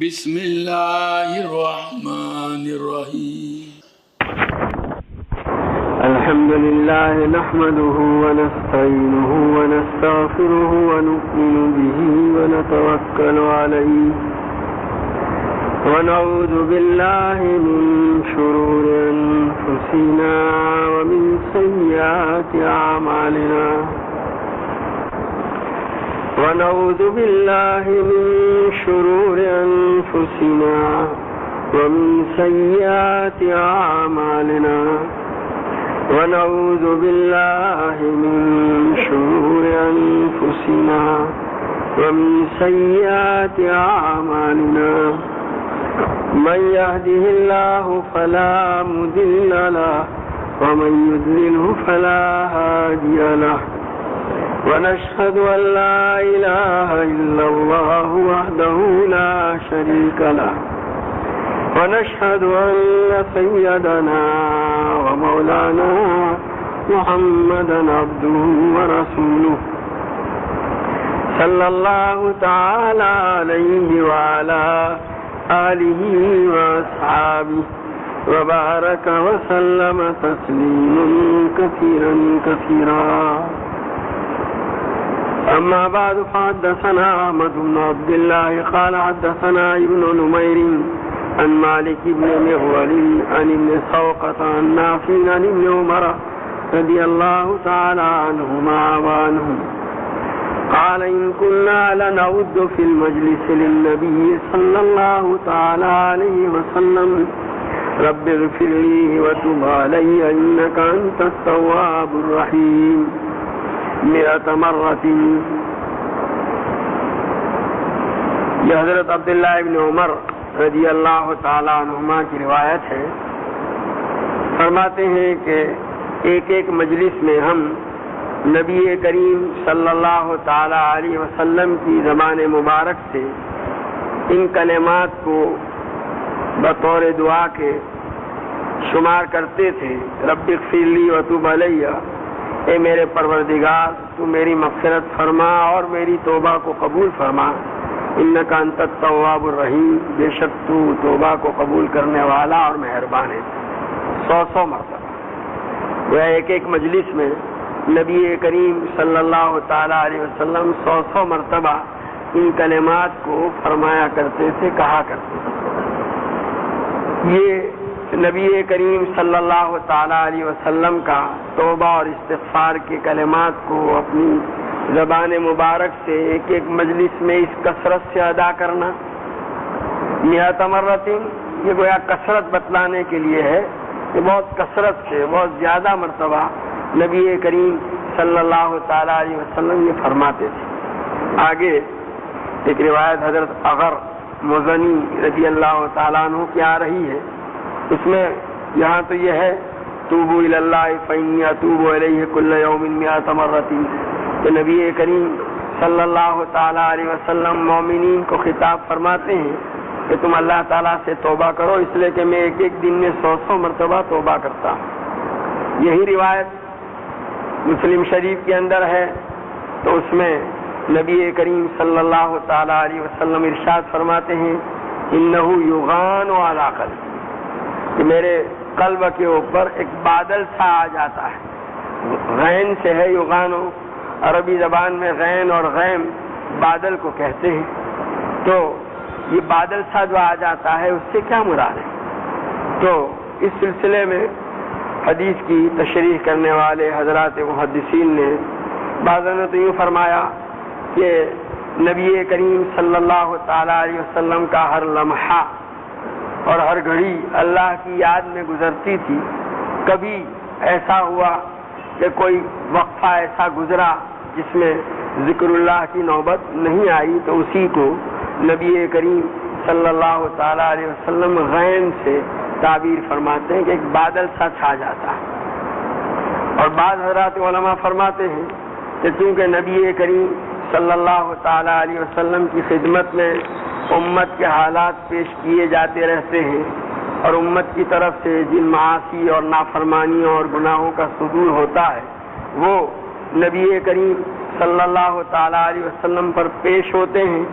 بسم الله الرحمن الرحيم. الحمد لله نحمده ونستعينه ونستغفره ونؤمن به ونتوكل عليه ونعوذ بالله من شرور أنفسنا ومن سيئات أعمالنا ونعوذ بالله من شرور أنفسنا ومن سيئات أعمالنا ونعوذ بالله من شرور أنفسنا ومن سيئات أعمالنا من يهده الله فلا مضل له ومن يضلله فلا هادي له ونشهد أن لا إله إلا الله وحده لا شريك له ونشهد أن سيدنا ومولانا محمدا عبده ورسوله صلى الله تعالى عليه وعلى آله وأصحابه وبارك وسلم تسليما كثيرا كثيرا. أما بعد فحدثنا أحمد بن عبد الله قال حدثنا ابن نمير عن مالك بن مغول عن ابن سوقة عن نافع عن ابن عمر رضي الله تعالى عنهما وعنهم قال إن كنا لنعد في المجلس للنبي صلى الله تعالى عليه وسلم رب اغفر لي وتب علي إنك أنت التواب الرحيم 100 مرة. یہ حضرت عبداللہ ابن عمر رضی اللہ تعالیٰ عنہما کی روایت ہے. فرماتے ہیں کہ ایک ایک مجلس میں ہم نبی کریم صلی اللہ تعالیٰ علیہ وسلم کی زبان مبارک سے ان کلمات کو بطور دعا کے شمار کرتے تھے. رب اغفر لی وتب علی، اے میرے پروردگار تو میری مغفرت فرما اور میری توبہ کو قبول فرما. انک انت التواب الرحیم، بے شک تو توبہ کو قبول کرنے والا اور مہربان ہے. 100 مرتبہ. وہ ایک ایک مجلس میں نبی کریم صلی اللہ تعالیٰ علیہ وسلم 100 مرتبہ ان کلمات کو فرمایا کرتے تھے، کہا کرتے تھے. یہ نبی کریم صلی اللہ تعالیٰ علیہ وسلم کا توبہ اور استغفار کے کلمات کو اپنی زبان مبارک سے ایک ایک مجلس میں اس کثرت سے ادا کرنا. 100 مرۃ، یہ گویا کثرت بتلانے کے لیے ہے کہ بہت کثرت سے بہت زیادہ مرتبہ نبی کریم صلی اللہ تعالیٰ علیہ وسلم یہ فرماتے تھے. آگے ایک روایت حضرت اغر مزنی رضی اللہ تعالیٰ عنہ کی آ رہی ہے. اس میں یہاں تو یہ ہے توبوا الی اللہ فانی اتوب الیہ کل یوم 100 مرۃ، کہ نبی کریم صلی اللہ تعالیٰ علیہ وسلم مومنین کو خطاب فرماتے ہیں کہ تم اللہ تعالیٰ سے توبہ کرو، اس لیے کہ میں ایک ایک دن میں 100 مرتبہ توبہ کرتا ہوں. یہی روایت مسلم شریف کے اندر ہے. تو اس میں نبی کریم صلی اللہ تعالیٰ علیہ وسلم ارشاد فرماتے ہیں انہ یغان علی قلبی، کہ میرے قلب کے اوپر ایک بادل سا آ جاتا ہے. غین سے ہے یغانو، عربی زبان میں غین اور غیم بادل کو کہتے ہیں. تو یہ بادل سا جو آ جاتا ہے اس سے کیا مراد ہے؟ تو اس سلسلے میں حدیث کی تشریح کرنے والے حضرات محدثین نے بعضوں نے تو یوں فرمایا کہ نبی کریم صلی اللہ تعالیٰ علیہ وسلم کا ہر لمحہ اور ہر گھڑی اللہ کی یاد میں گزرتی تھی. کبھی ایسا ہوا کہ کوئی وقفہ ایسا گزرا جس میں ذکر اللہ کی نوبت نہیں آئی، تو اسی کو نبی کریم صلی اللہ تعالیٰ علیہ وسلم غین سے تعبیر فرماتے ہیں کہ ایک بادل سا چھا جاتا ہے. اور بعض حضرات علماء فرماتے ہیں کہ چونکہ نبی کریم صلی اللہ تعالیٰ علیہ وسلم کی خدمت میں امت کے حالات پیش کیے جاتے رہتے ہیں اور امت کی طرف سے جن معاصی اور نافرمانیوں اور گناہوں کا صدور ہوتا ہے وہ نبی کریم صلی اللہ تعالیٰ علیہ وسلم پر پیش ہوتے ہیں،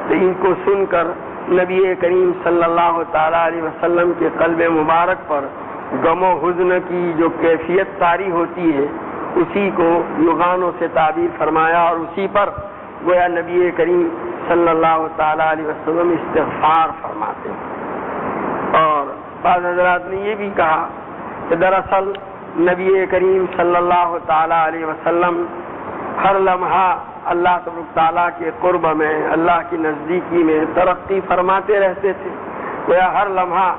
تو ان کو سن کر نبی کریم صلی اللہ تعالی علیہ وسلم کے قلب مبارک پر غم و حزن کی جو کیفیت طاری ہوتی ہے اسی کو یغانوں سے تعبیر فرمایا، اور اسی پر گویا نبی کریم صلی اللہ تعالی علیہ وسلم استغفار فرماتے ہیں۔ اور بعض حضرات نے یہ بھی کہا کہ دراصل نبی کریم صلی اللہ تعالی علیہ وسلم ہر لمحہ اللہ تبارک تعالیٰ کے قرب میں، اللہ کی نزدیکی میں ترقی فرماتے رہتے تھے۔ گویا ہر لمحہ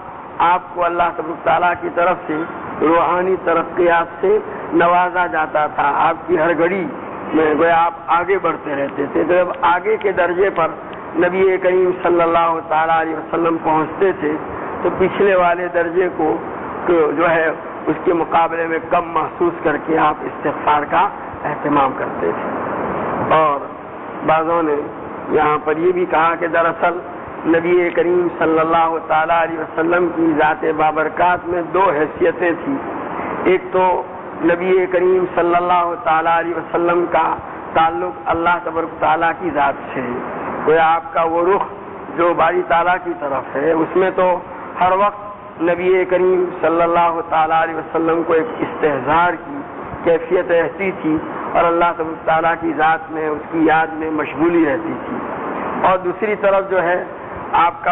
آپ کو اللہ تبارک تعالیٰ کی طرف سے روحانی ترقیات سے نوازا جاتا تھا، آپ کی ہر گھڑی میں گویا آپ آگے بڑھتے رہتے تھے۔ جب آگے کے درجے پر نبی کریم صلی اللہ تعالیٰ علیہ وسلم پہنچتے تھے تو پچھلے والے درجے کو جو ہے اس کے مقابلے میں کم محسوس کر کے آپ استغفار کا اہتمام کرتے تھے۔ اور بعضوں نے یہاں پر یہ بھی کہا کہ دراصل نبی کریم صلی اللہ تعالیٰ علیہ وسلم کی ذات بابرکات میں دو حیثیتیں تھیں۔ ایک تو نبی کریم صلی اللہ تعالیٰ علیہ وسلم کا تعلق اللہ تبارک تعالیٰ کی ذات سے ہے، گویا آپ کا وہ رخ جو باری تعالیٰ کی طرف ہے، اس میں تو ہر وقت نبی کریم صلی اللہ تعالیٰ علیہ وسلم کو ایک استحضار کی کیفیت رہتی تھی اور اللہ تبارک تعالیٰ کی ذات میں، اس کی یاد میں مشغولی رہتی تھی۔ اور دوسری طرف جو ہے آپ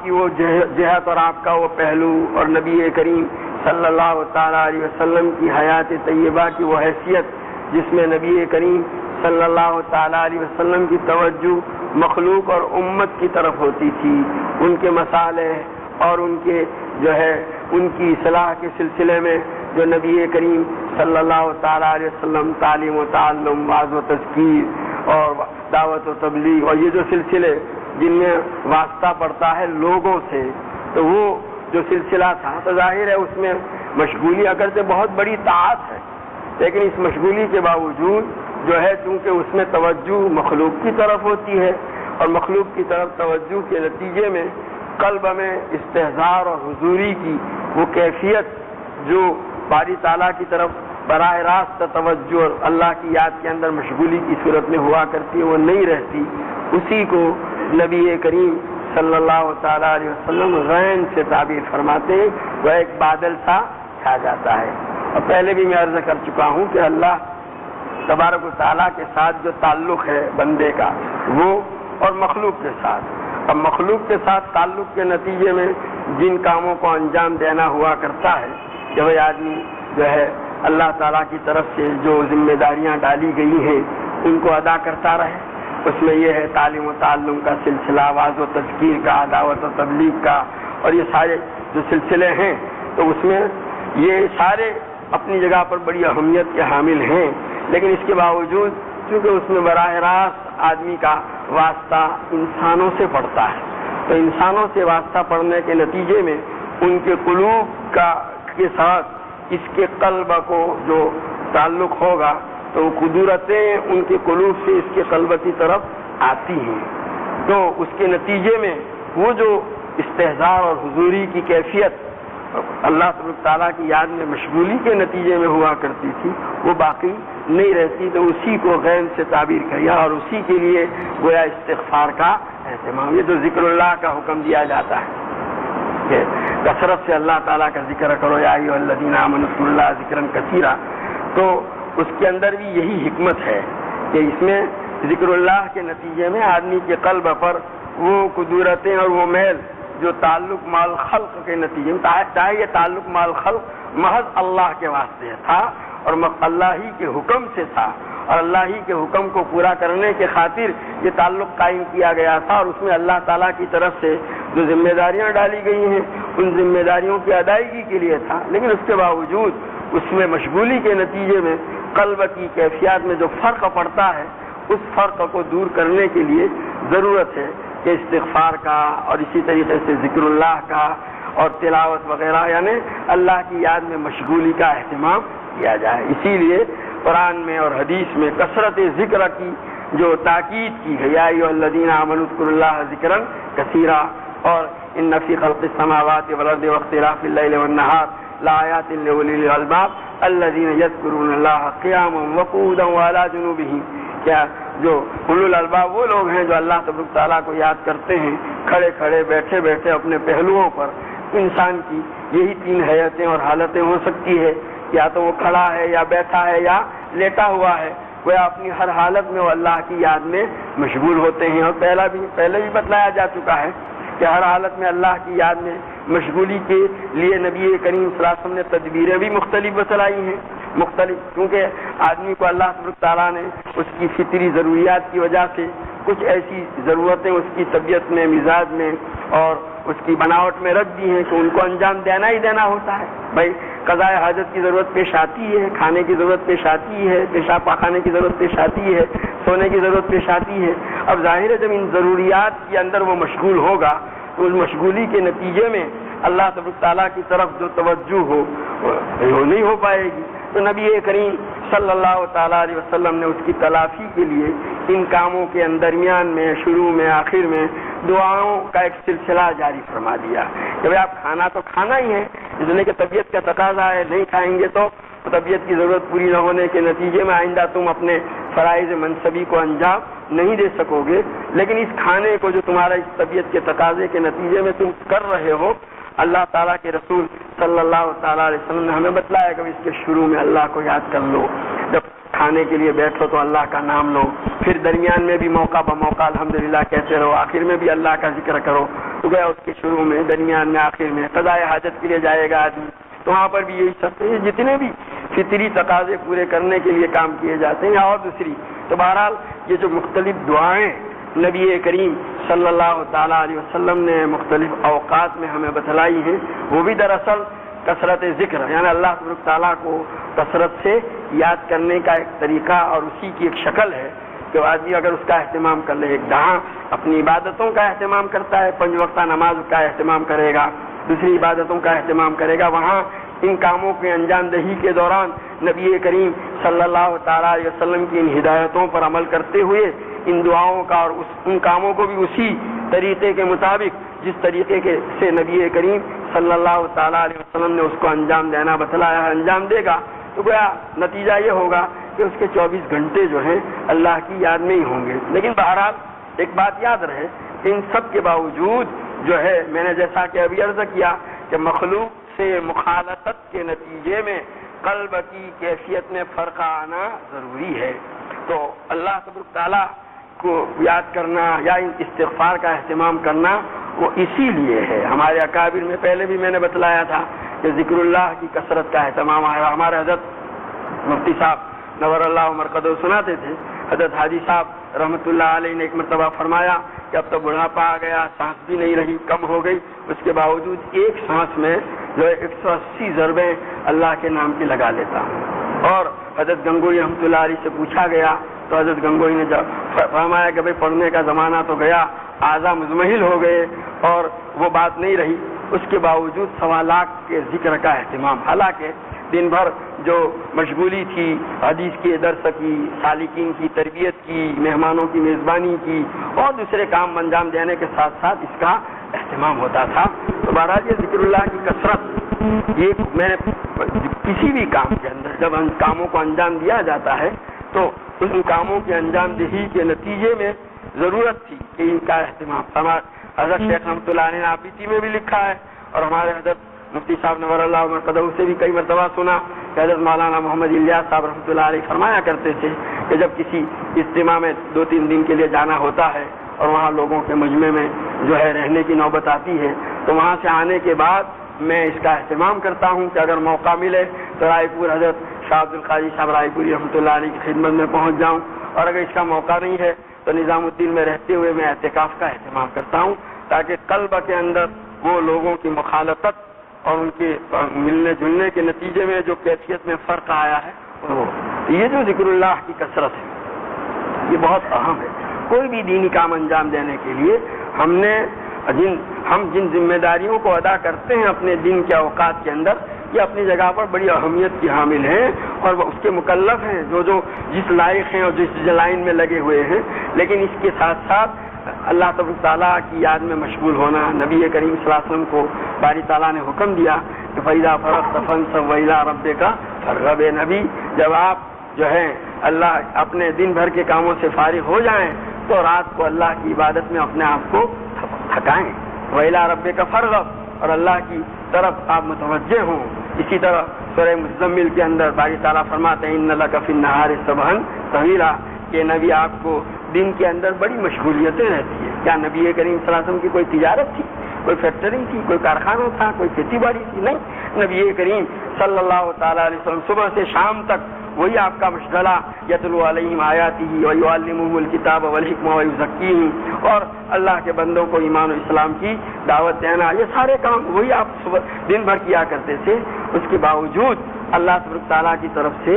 کی وہ جہت اور آپ کا وہ پہلو اور نبی کریم صلی اللہ تعالیٰ علیہ وسلم کی حیات طیبہ کی وہ حیثیت جس میں نبی کریم صلی اللہ تعالیٰ علیہ وسلم کی توجہ مخلوق اور امت کی طرف ہوتی تھی، ان کے مصالح اور ان کے جو ہے ان کی اصلاح کے سلسلے میں جو نبی کریم صلی اللہ تعالیٰ علیہ وسلم تعلیم و تعلم، وعظ و تذکیر اور دعوت و تبلیغ اور یہ جو سلسلے جن میں واسطہ پڑتا ہے لوگوں سے، تو وہ جو سلسلہ تھا تو ظاہر ہے اس میں مشغولی اگرچہ بہت بڑی طاعت ہے، لیکن اس مشغولی کے باوجود جو ہے چونکہ اس میں توجہ مخلوق کی طرف ہوتی ہے اور مخلوق کی طرف توجہ کے نتیجے میں قلب میں استحضار اور حضوری کی وہ کیفیت جو باری تعالیٰ کی طرف براہ راست توجہ اور اللہ کی یاد کے اندر مشغولی کی صورت میں ہوا کرتی ہے وہ نہیں رہتی، اسی کو نبی کریم صلی اللہ تعالیٰ علیہ وسلم غین سے تعبیر فرماتے ہیں، وہ ایک بادل سا چھا جاتا ہے۔ اور پہلے بھی میں عرض کر چکا ہوں کہ اللہ تبارک و تعالیٰ کے ساتھ جو تعلق ہے بندے کا وہ اور مخلوق کے ساتھ، اب مخلوق کے ساتھ تعلق کے نتیجے میں جن کاموں کو انجام دینا ہوا کرتا ہے کہ وہ آدمی جو ہے اللہ تعالیٰ کی طرف سے جو ذمہ داریاں ڈالی گئی ہیں ان کو ادا کرتا رہے، اس میں یہ ہے تعلیم و تعلم کا سلسلہ، وعظ و تذکیر کا، دعوت و تبلیغ کا، اور یہ سارے جو سلسلے ہیں تو اس میں یہ سارے اپنی جگہ پر بڑی اہمیت کے حامل ہیں، لیکن اس کے باوجود چونکہ اس میں براہ راست آدمی کا واسطہ انسانوں سے پڑتا ہے، تو انسانوں سے واسطہ پڑنے کے نتیجے میں ان کے قلوب کے ساتھ اس کے قلب کو جو تعلق ہوگا تو قدرتیں ان کے قلوب سے اس کے قلب کی طرف آتی ہیں، تو اس کے نتیجے میں وہ جو استحضار اور حضوری کی کیفیت اللہ تبارک تعالیٰ کی یاد میں مشغولی کے نتیجے میں ہوا کرتی تھی وہ باقی نہیں رہتی، تو اسی کو غین سے تعبیر کیا اور اسی کے لیے گویا استغفار کا اہتمام، یہ تو ذکر اللہ کا حکم دیا جاتا ہے کہ کثرت سے اللہ تعالیٰ کا ذکر کرو، یا ایھا الذین آمنوا اذکروا اللہ ذکرا کثیرا، تو اس کے اندر بھی یہی حکمت ہے کہ اس میں ذکر اللہ کے نتیجے میں آدمی کے قلب پر وہ قدرتیں اور وہ میل جو تعلق مال خلق کے نتیجے میں، چاہے یہ تعلق مال خلق محض اللہ کے واسطے تھا اور اللہ ہی کے حکم سے تھا اور اللہ ہی کے حکم کو پورا کرنے کے خاطر یہ تعلق قائم کیا گیا تھا، اور اس میں اللہ تعالیٰ کی طرف سے جو ذمہ داریاں ڈالی گئی ہیں ان ذمہ داریوں کی ادائیگی کے لیے تھا، لیکن اس کے باوجود اس میں مشغولی کے نتیجے میں قلب کی کیفیات میں جو فرق پڑتا ہے اس فرق کو دور کرنے کے لیے ضرورت ہے کہ استغفار کا اور اسی طریقے سے ذکر اللہ کا اور تلاوت وغیرہ یعنی اللہ کی یاد میں مشغولی کا اہتمام کیا جائے۔ اسی لیے قرآن میں اور حدیث میں کثرت ذکر کی جو تاکید کی ہے، یا ایھا الذین آمنوا اذکروا اللہ ذکرا کثیرا، اور ان فی خلق السماوات والارض واختلاف اللیل والنہار لآیات لأولی الالباب الذین یذکرون اللہ قیاما وقعودا وعلی جنوبہم، کیا جو اولو الالباب وہ لوگ ہیں جو اللہ تبارک تعالیٰ کو یاد کرتے ہیں کھڑے کھڑے بیٹھے بیٹھے اپنے پہلوؤں پر. انسان کی یہی 3 حیتیں اور حالتیں ہو سکتی ہے، یا تو وہ کھڑا ہے یا بیٹھا ہے یا لیٹا ہوا ہے. وہ اپنی ہر حالت میں وہ اللہ کی یاد میں مشغول ہوتے ہیں. اور پہلے بھی بتلایا جا چکا ہے کہ ہر حالت میں اللہ کی یاد میں مشغولی کے لیے نبی کریم صلی اللہ علیہ وسلم نے تدبیریں بھی مختلف بتلائی ہیں. کیونکہ آدمی کو اللہ تبارک تعالیٰ نے اس کی فطری ضروریات کی وجہ سے کچھ ایسی ضرورتیں اس کی طبیعت میں، مزاج میں اور اس کی بناوٹ میں رکھ دی ہیں کہ ان کو انجام دینا ہی دینا ہوتا ہے. بھائی قضاء حاجت کی ضرورت پیش آتی ہے، کھانے کی ضرورت پیش آتی ہے، پیشاب پاخانے کی ضرورت پیش آتی ہے، سونے کی ضرورت پیش آتی ہے. اب ظاہر ہے جب ان ضروریات کے اندر وہ مشغول ہوگا تو اس مشغولی کے نتیجے میں اللہ تبارک تعالیٰ کی طرف جو توجہ ہو وہ نہیں ہو پائے گی. تو نبی کریم صلی اللہ تعالیٰ علیہ وسلم نے اس کی تلافی کے لیے ان کاموں کے درمیان میں، شروع میں، آخر میں دعاؤں کا ایک سلسلہ جاری فرما دیا کہ بھائی آپ کھانا تو کھانا ہی ہے، اس لیے کہ طبیعت کا تقاضا ہے، نہیں کھائیں گے تو طبیعت کی ضرورت پوری نہ ہونے کے نتیجے میں آئندہ تم اپنے فرائض منصبی کو انجام نہیں دے سکو گے. لیکن اس کھانے کو جو تمہارا اس طبیعت کے تقاضے کے نتیجے میں تم کر رہے ہو، اللہ تعالیٰ کے رسول صلی اللہ تعالیٰ علیہ وسلم نے ہمیں بتلایا کہ اس کے شروع میں اللہ کو یاد کر لو، جب کھانے کے لیے بیٹھو تو اللہ کا نام لو، پھر درمیان میں بھی موقع بموقع الحمدللہ کہتے رہو، آخر میں بھی اللہ کا ذکر کرو. تو گیا اس کے شروع میں، درمیان میں، آخر میں. قضاء حاجت کے لیے جائے گا آدمی تو وہاں پر بھی یہی سب جتنے بھی فطری تقاضے پورے کرنے کے لیے کام کیے جاتے ہیں اور دوسری. تو بہرحال یہ جو مختلف دعائیں نبی کریم صلی اللہ تعالیٰ علیہ وسلم نے مختلف اوقات میں ہمیں بتلائی ہیں، وہ بھی دراصل کثرت ذکر یعنی اللہ تبارک تعالیٰ کو کثرت سے یاد کرنے کا ایک طریقہ اور اسی کی ایک شکل ہے کہ آدمی اگر اس کا اہتمام کر لے. ایک جہاں اپنی عبادتوں کا اہتمام کرتا ہے، 5 وقتہ نماز کا اہتمام کرے گا، دوسری عبادتوں کا اہتمام کرے گا، وہاں ان کاموں کے انجام دہی کے دوران نبی کریم صلی اللہ تعالیٰ علیہ وسلم کی ان ہدایتوں پر عمل کرتے ہوئے ان دعاؤں کا اور ان کاموں کو بھی اسی طریقے کے مطابق جس طریقے سے نبی کریم صلی اللہ تعالیٰ علیہ وسلم نے اس کو انجام دینا بتلایا ہے انجام دے گا. تو گویا نتیجہ یہ ہوگا کہ اس کے 24 گھنٹے جو ہیں اللہ کی یاد میں ہی ہوں گے. لیکن بہرحال ایک بات یاد رہے، ان سب کے باوجود جو ہے میں نے جیسا کہ ابھی عرض کیا کہ مخلوق سے مخالطت کے نتیجے میں قلب کی کیفیت میں فرق آنا ضروری ہے. تو اللہ تبارک تعالیٰ کو یاد کرنا یا استغفار کا اہتمام کرنا وہ اسی لیے ہے. ہمارے اکابر میں پہلے بھی میں نے بتلایا تھا کہ ذکر اللہ کی کثرت کا اہتمام ہے. ہمارے حضرت مفتی صاحب نور اللہ مرقدو سناتے تھے، حضرت حاجی صاحب رحمۃ اللہ علیہ نے ایک مرتبہ فرمایا کہ اب تو بڑھاپا آ گیا، سانس بھی نہیں رہی، کم ہو گئی، اس کے باوجود ایک سانس میں جو 180 ضربیں اللہ کے نام کی لگا لیتا ہوں. اور حضرت گنگوئی رحمۃ اللہ علیہ سے پوچھا گیا تو حضرت گنگوئی نے فرمایا کہ بھائی پڑھنے کا زمانہ تو گیا، اعضاء مزمحل ہو گئے اور وہ بات نہیں رہی. اس کے باوجود سوالات کے ذکر کا اہتمام، حالانکہ دن بھر جو مشغولی تھی حدیث کی درس کی، سالکین کی تربیت کی، مہمانوں کی میزبانی کی اور دوسرے کام انجام دینے کے ساتھ ساتھ اس کا اہتمام ہوتا تھا. تو بہرحال یہ ذکر اللہ کی کثرت، یہ میں کسی بھی کام کے اندر جب ان کاموں کو انجام دیا جاتا ہے تو ان کاموں کے انجام دہی کے نتیجے میں ضرورت تھی کہ ان کا اہتمام. حضرت شیخ رحمۃ اللہ علیہ نے آپیتی میں بھی لکھا ہے اور ہمارے حضرت مفتی صاحب نور اللہ مرقدہ سے بھی کئی مرتبہ سنا کہ حضرت مولانا محمد الیاس صاحب رحمۃ اللہ علیہ فرمایا کرتے تھے کہ جب کسی اجتماع میں 2-3 دن کے لیے جانا ہوتا ہے اور وہاں لوگوں کے مجمع میں جو ہے رہنے کی نوبت آتی ہے تو وہاں سے آنے کے بعد میں اس کا اہتمام کرتا ہوں کہ اگر موقع ملے تو رائے پور حضرت شاہ عبد القادر صاحب رائے پوری رحمۃ اللہ علیہ کی خدمت میں پہنچ جاؤں، اور اگر اس کا موقع نہیں ہے تو نظام الدین میں رہتے ہوئے میں اعتکاف کا اہتمام کرتا ہوں تاکہ قلب کے اندر وہ لوگوں کی مخالطت اور ان کے ملنے جلنے کے نتیجے میں جو کیفیت میں فرق آیا ہے وہ. یہ جو ذکر اللہ کی کثرت ہے یہ بہت اہم ہے. کوئی بھی دینی کام انجام دینے کے لیے ہم جن ذمہ داریوں کو ادا کرتے ہیں اپنے دن کے اوقات کے اندر، یہ اپنی جگہ پر بڑی اہمیت کی حامل ہیں اور وہ اس کے مکلف ہیں جو جس لائق ہیں اور جس لائن میں لگے ہوئے ہیں. لیکن اس کے ساتھ ساتھ اللہ تبارک تعالیٰ کی یاد میں مشغول ہونا. نبی کریم صلی اللہ علیہ وسلم کو باری تعالیٰ نے حکم دیا کہ فَإِذَا فَرَغْتَ فَانصَبْ وَإِلَىٰ رَبِّكَ فَارْغَب. نبی جب آپ جو ہے اللہ اپنے دن بھر کے کاموں سے فارغ ہو جائیں تو رات کو اللہ کی عبادت میں اپنے آپ کو تھکائیں. وَإِلَىٰ رَبِّكَ فَارْغَب، اور اللہ کی طرف آپ متوجہ ہوں. اسی طرح سورہ مزمل کے اندر باری تعالیٰ فرماتے ہیں اِنَّ لَكَ فِي النَّهَارِ سَبْحًا طَوِيلًا، کہ نبی آپ کو دن کے اندر بڑی مشغولیتیں رہتی ہیں. کیا نبی کریم صلی اللہ علیہ وسلم کی کوئی تجارت تھی، کوئی فیکٹری تھی، کوئی کارخانہ تھا، کوئی کھیتی باڑی تھی؟ نہیں. نبی کریم صلی اللہ تعالیٰ علیہ وسلم صبح سے شام تک وہی آپ کا مشغلہ، یتلو علیہم آیاتہ ویعلمہم الکتاب والحکمہ ویزکیہم، اور اللہ کے بندوں کو ایمان و اسلام کی دعوت دینا، یہ سارے کام وہی آپ صبح دن بھر کیا کرتے تھے. اس کے باوجود اللہ تبارک تعالیٰ کی طرف سے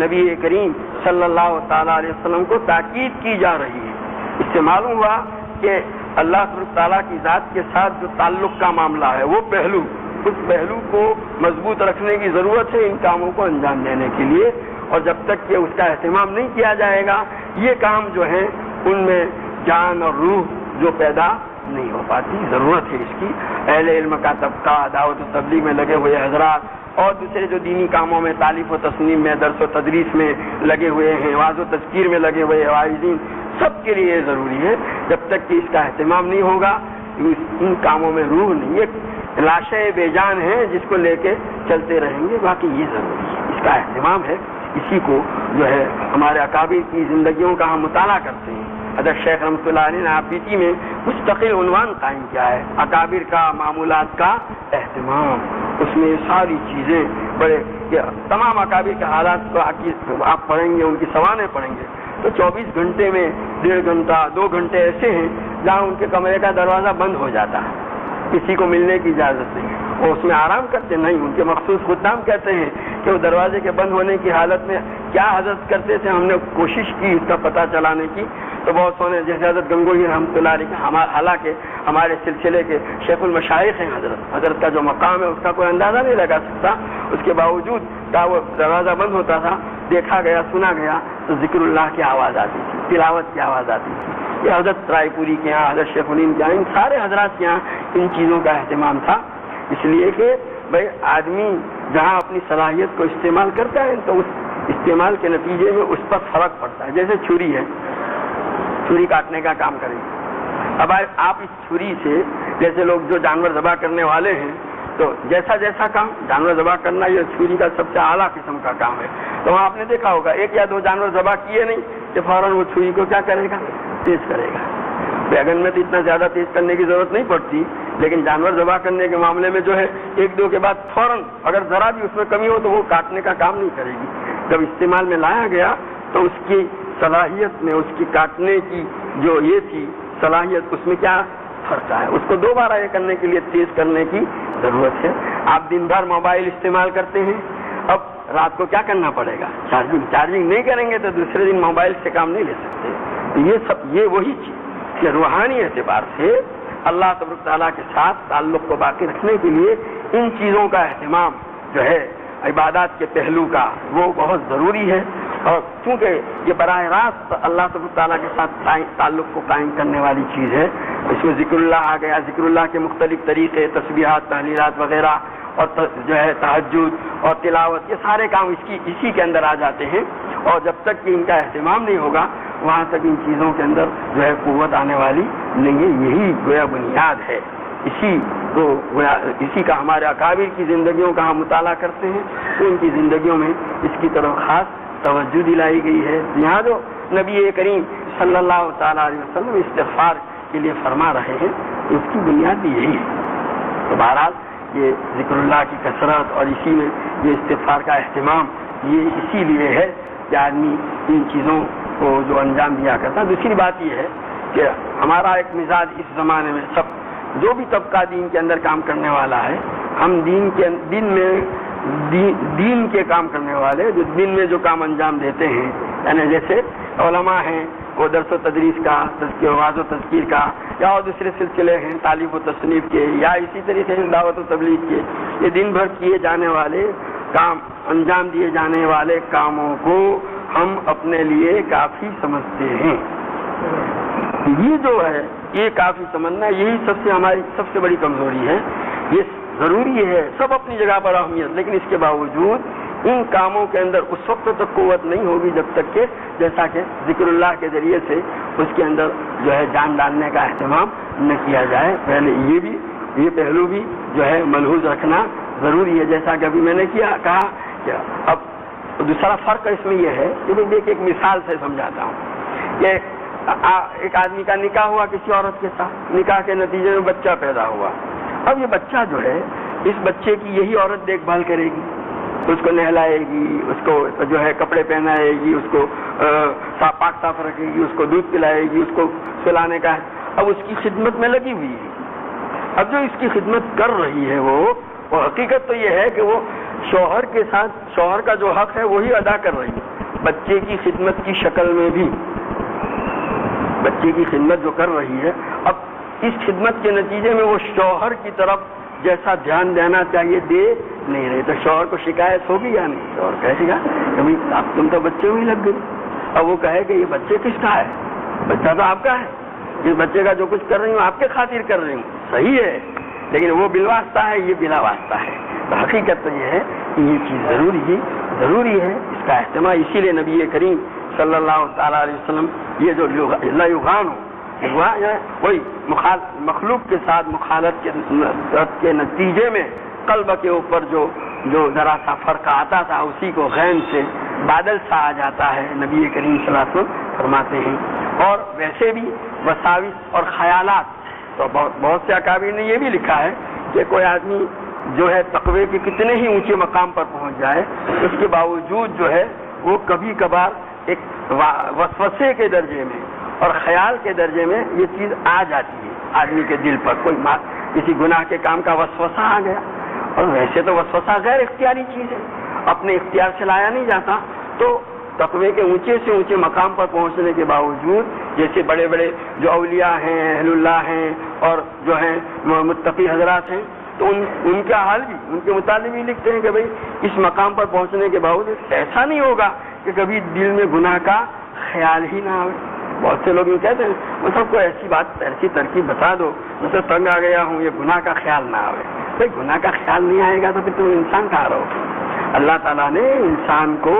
نبی کریم صلی اللہ تعالیٰ علیہ وسلم کو تاکید کی جا رہی ہے. اس سے معلوم ہوا کہ اللہ تبارک تعالیٰ کی ذات کے ساتھ جو تعلق کا معاملہ ہے وہ پہلو، اس پہلو کو مضبوط رکھنے کی ضرورت ہے ان کاموں کو انجام دینے کے لیے. اور جب تک کہ اس کا اہتمام نہیں کیا جائے گا یہ کام جو ہیں ان میں جان اور روح جو پیدا نہیں ہو پاتی. ضرورت ہے اس کی. اہل علم کا طبقہ، دعوت و تبلیغ میں لگے ہوئے حضرات اور دوسرے جو دینی کاموں میں، تعلیف و تصنیف میں، درس و تدریس میں لگے ہوئے ہیں، وعظ و تذکیر میں لگے ہوئے واعظین، سب کے لیے یہ ضروری ہے. جب تک کہ اس کا اہتمام نہیں ہوگا ان کاموں میں روح نہیں، یہ لاشیں بے جان ہیں جس کو لے کے چلتے رہیں گے. باقی یہ ضروری ہے، اس کا اہتمام ہے. اسی کو جو ہے ہمارے اکابر کی زندگیوں کا ہم مطالعہ کرتے ہیں. حضرت شیخ رحمۃ اللہ علیہ نے آپیتی میں مستقل عنوان قائم کیا ہے، اکابر کا معمولات کا اہتمام. اس میں ساری چیزیں بڑے تمام اکابر کے حالات کو آپ پڑھیں گے، ان کی سوانح پڑھیں گے تو 24 گھنٹے میں 1.5 گھنٹہ 2 گھنٹے ایسے ہیں جہاں ان کے کمرے کا دروازہ بند ہو جاتا ہے، کسی کو ملنے کی اجازت نہیں. وہ اس میں آرام کرتے نہیں. ان کے مخصوص خدام کہتے ہیں کہ وہ دروازے کے بند ہونے کی حالت میں کیا حضرت کرتے تھے. ہم نے کوشش کی اس کا پتہ چلانے کی تو بہت سونے جیسے حضرت گنگوہی رحمۃ اللہ علیہ، حالانکہ ہمارے سلسلے کے شیخ المشائخ ہیں، حضرت کا جو مقام ہے اس کا کوئی اندازہ نہیں لگا سکتا. اس کے باوجود کا وہ دروازہ بند ہوتا تھا، دیکھا گیا، سنا گیا تو ذکر اللہ کی آواز آتی تھی، تلاوت کی آواز آتی تھی. یہ حضرت رائے پوری کے یہاں، حضرت شیخ الہند کے یہاں، ان سارے حضرات کے یہاں ان چیزوں کا اہتمام تھا. اس لیے کہ بھائی آدمی جہاں اپنی صلاحیت کو استعمال کرتا ہے تو اس استعمال کے نتیجے میں اس پر فرق پڑتا ہے. جیسے چھری ہے، چھری کاٹنے کا کام کریں. اب آپ اس چھری سے، جیسے لوگ جو جانور ذبح کرنے والے ہیں تو جیسا کام جانور ذبح کرنا یہ چھری کا سب سے اعلیٰ قسم کا کام ہے. تو وہاں آپ نے دیکھا ہوگا 1 یا 2 جانور ذبح کیے نہیں کہ فوراً وہ چھری کو کیا کرے گا، تیز کرے گا. بیگن میں تو اتنا زیادہ تیز کرنے کی ضرورت نہیں پڑتی، لیکن جانور ذبح کرنے کے معاملے میں جو ہے 1-2 کے بعد فوراً اگر ذرا بھی اس میں کمی ہو تو وہ کاٹنے کا کام نہیں کرے گی. جب استعمال میں لایا گیا تو اس کی صلاحیت میں، اس کی کاٹنے کی جو یہ تھی صلاحیت، اس میں کیا فرق ہے. اس کو دوبارہ یہ کرنے کے لیے تیز کرنے کی ضرورت ہے. آپ دن بھر موبائل استعمال کرتے ہیں، اب رات کو کیا کرنا پڑے گا، چارجنگ نہیں کریں گے تو دوسرے دن موبائل سے کام نہیں لے سکتے. یہ وہی چیز کہ روحانی اعتبار سے اللہ تبارک تعالیٰ کے ساتھ تعلق کو باقی رکھنے کے لیے ان چیزوں کا اہتمام جو ہے عبادات کے پہلو کا وہ بہت ضروری ہے. اور چونکہ یہ براہ راست اللہ تبارک تعالیٰ کے ساتھ تعلق کو قائم کرنے والی چیز ہے، اس میں ذکر اللہ آ گیا. ذکر اللہ کے مختلف طریقے، تسبیحات، تحلیلات وغیرہ، اور جو ہے تہجد اور تلاوت، یہ سارے کام اسی کے اندر آ جاتے ہیں. اور جب تک کہ ان کا اہتمام نہیں ہوگا وہاں تک ان چیزوں کے اندر جو ہے قوت آنے والی نہیں ہے. یہی گویا بنیاد ہے. اسی کا ہمارے اکابر کی زندگیوں کا ہم مطالعہ کرتے ہیں تو ان کی زندگیوں میں اس کی طرف خاص توجہ دلائی گئی ہے. یہاں جو نبی کریم صلی اللہ تعالیٰ علیہ وسلم استغفار کے لیے فرما رہے ہیں اس کی بنیاد بھی یہی ہے. تو بہرحال یہ ذکر اللہ کی کثرت اور اسی میں یہ استغفار کا اہتمام یہ اسی لیے ہے کہ آدمی ان چیزوں کو جو انجام دیا کرتا. دوسری بات یہ ہے کہ ہمارا ایک مزاج اس زمانے میں سب جو بھی طبقہ دین کے اندر کام کرنے والا ہے، ہم دین کے کام کرنے والے جو دن میں جو کام انجام دیتے ہیں، یعنی جیسے علماء ہیں وہ درس و تدریس کا، وعظ و تذکیر کا، یا اور دوسرے سلسلے ہیں تعلیف و تصنیف کے، یا اسی طریقے سے دعوت و تبلیغ کے، یہ دن بھر کیے جانے والے کام، انجام دیے جانے والے کاموں کو ہم اپنے لیے کافی سمجھتے ہیں. یہ جو ہے یہ کافی سمجھنا یہی ہماری سب سے بڑی کمزوری ہے. یہ ضروری ہے، سب اپنی جگہ پر اہمیت، لیکن اس کے باوجود ان کاموں کے اندر اس وقت تک قوت نہیں ہوگی جب تک کہ جیسا کہ ذکر اللہ کے ذریعے سے اس کے اندر جو ہے جان ڈالنے کا اہتمام نہ کیا جائے. پہلے یہ پہلو بھی جو ہے ملحوظ رکھنا ضروری ہے. جیسا کہ ابھی میں نے کہا کہ اب دوسرا فرق اس میں یہ ہے کہ میں ایک مثال سے سمجھاتا ہوں کہ ایک آدمی کا نکاح ہوا کسی عورت کے ساتھ, نکاح کے نتیجے میں بچہ پیدا ہوا. اب یہ بچہ جو ہے, اس بچے کی یہی عورت دیکھ بھال کرے گی, اس کو نہلائے گی, اس کو جو ہے کپڑے پہنائے گی, اس کو پاک صاف رکھے گی, اس کو دودھ پلائے گی, اس کو سلانے کا ہے. اب اس کی خدمت میں لگی ہوئی ہے. اب جو اس کی خدمت کر رہی ہے وہ حقیقت تو یہ ہے کہ وہ شوہر کے ساتھ شوہر کا جو حق ہے وہی ادا کر رہی ہے. بچے کی خدمت کی شکل میں بھی بچے کی خدمت جو کر رہی ہے, اب اس خدمت کے نتیجے میں وہ شوہر کی طرف جیسا دھیان دینا چاہیے دے نہیں رہے. تو شوہر کو شکایت ہوگی یا نہیں؟ شوہر کہے گا کہ اب تم تو بچے میں ہی لگ گئی. اب وہ کہے کہ یہ بچے کس کا ہے؟ بچہ تو آپ کا ہے. اس بچے کا جو کچھ کر رہی ہوں آپ کے خاطر کر رہی ہوں, صحیح ہے, لیکن وہ بالواسطہ ہے, یہ بلا واسطہ ہے. تو حقیقت تو یہ ہے کہ یہ چیز ضروری ہے, اس کا اہتمام. اسی لیے نبی کریم صلی اللہ تعالیٰ علیہ وسلم یہ جو وہی مخلوق کے ساتھ مخالفت کے نتیجے میں قلب کے اوپر جو ذرا سا فرق آتا تھا اسی کو غین سے بادل سا آ جاتا ہے, نبی کریم صلی اللہ علیہ وسلم فرماتے ہیں. اور ویسے بھی وساوس اور خیالات, تو بہت سے اکابر نے یہ بھی لکھا ہے کہ کوئی آدمی جو ہے تقوی کے کتنے ہی اونچے مقام پر پہنچ جائے, اس کے باوجود جو ہے وہ کبھی کبھار ایک وسوسے کے درجے میں اور خیال کے درجے میں یہ چیز آ جاتی ہے آدمی کے دل پر. کوئی کسی گناہ کے کام کا وسوسہ آ گیا, اور ویسے تو وسوسہ غیر اختیاری چیز ہے, اپنے اختیار سے لایا نہیں جاتا. تو تقوی کے اونچے سے اونچے مقام پر پہنچنے کے باوجود جیسے بڑے بڑے جو اولیاء ہیں, اہل اللہ ہیں, اور جو ہیں متقی حضرات ہیں, تو ان کا حال بھی ان کے متعلق بھی لکھتے ہیں کہ بھئی اس مقام پر پہنچنے کے باوجود ایسا نہیں ہوگا کہ کبھی دل میں گناہ کا خیال ہی نہ آئے. بہت سے لوگ یہ کہتے ہیں وہ سب کو ایسی ترکیب بتا دو, میں تنگ آ گیا ہوں, یہ گناہ کا خیال نہ آئے. بھائی گناہ کا خیال نہیں آئے گا تو پھر تم انسان کہاں رہو گے؟ اللہ تعالیٰ نے انسان کو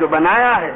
جو بنایا ہے,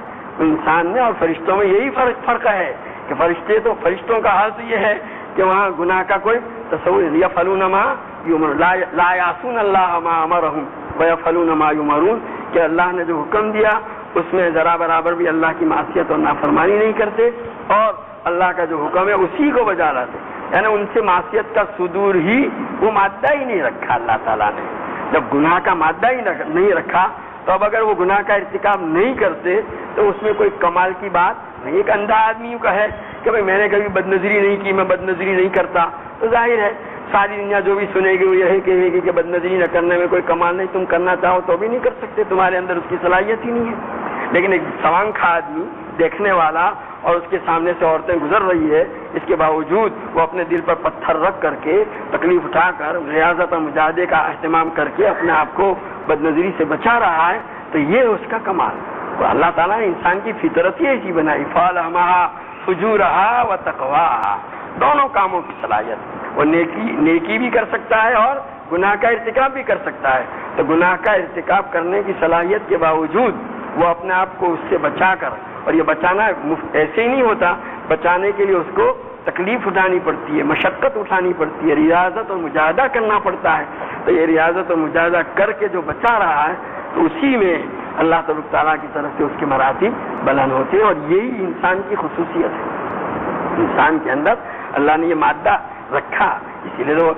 انسان میں اور فرشتوں میں یہی فرق ہے کہ فرشتوں کا حال تو یہ ہے کہ وہاں گناہ کا کوئی تصور نہیں. یفعلون ما یؤمرون لا یعصون اللہ ما امرهم ویفعلون ما یؤمرون, کہ اللہ نے جو حکم دیا اس میں ذرا برابر بھی اللہ کی معصیت اور نافرمانی نہیں کرتے, اور اللہ کا جو حکم ہے اسی کو بجا لاتے. یعنی ان سے معصیت کا صدور ہی وہ مادہ ہی نہیں رکھا اللہ تعالیٰ نے. جب گناہ کا مادہ ہی نہیں رکھا تو اب اگر وہ گناہ کا ارتکاب نہیں کرتے تو اس میں کوئی کمال کی بات نہیں. ایک اندھا آدمی یوں کہے کہ بھائی میں نے کبھی بدنظری نہیں کی, میں بدنظری نہیں کرتا, تو ظاہر ہے ساری دنیا جو بھی سنے گی وہ یہی کہے گی کہ بدنظری نہ کرنے میں کوئی کمال نہیں, تم کرنا چاہو تو بھی نہیں کر سکتے, تمہارے اندر اس کی صلاحیت ہی نہیں ہے. لیکن ایک سوانکھا آدمی دیکھنے والا اور اس کے سامنے سے عورتیں گزر رہی ہے, اس کے باوجود وہ اپنے دل پر پتھر رکھ کر کے تکلیف اٹھا کر ریاضت اور مجاہدے کا اہتمام کر کے اپنے آپ کو بدنظری سے بچا رہا ہے, تو یہ اس کا کمال. تو اللہ تعالیٰ نے انسان کی فطرت ہی ایسی بنائی, فَأَلْهَمَهَا فُجُورَهَا وَتَقْوَاهَا, دونوں کاموں کی صلاحیت. وہ نیکی بھی کر سکتا ہے اور گناہ کا ارتکاب بھی کر سکتا ہے. تو گناہ کا ارتکاب کرنے کی صلاحیت کے باوجود وہ اپنے آپ کو اس سے بچا کر, اور یہ بچانا ایسے ہی نہیں ہوتا, بچانے کے لیے اس کو تکلیف اٹھانی پڑتی ہے, مشقت اٹھانی پڑتی ہے, ریاضت اور مجاہدہ کرنا پڑتا ہے. تو یہ ریاضت اور مجاہدہ کر کے جو بچا رہا ہے تو اسی میں اللہ تبارک تعالیٰ کی طرف سے اس کے مراتب بلند ہوتے ہیں. اور یہی انسان کی خصوصیت ہے, انسان کے اندر اللہ نے یہ مادہ رکھا. اسی لیے تو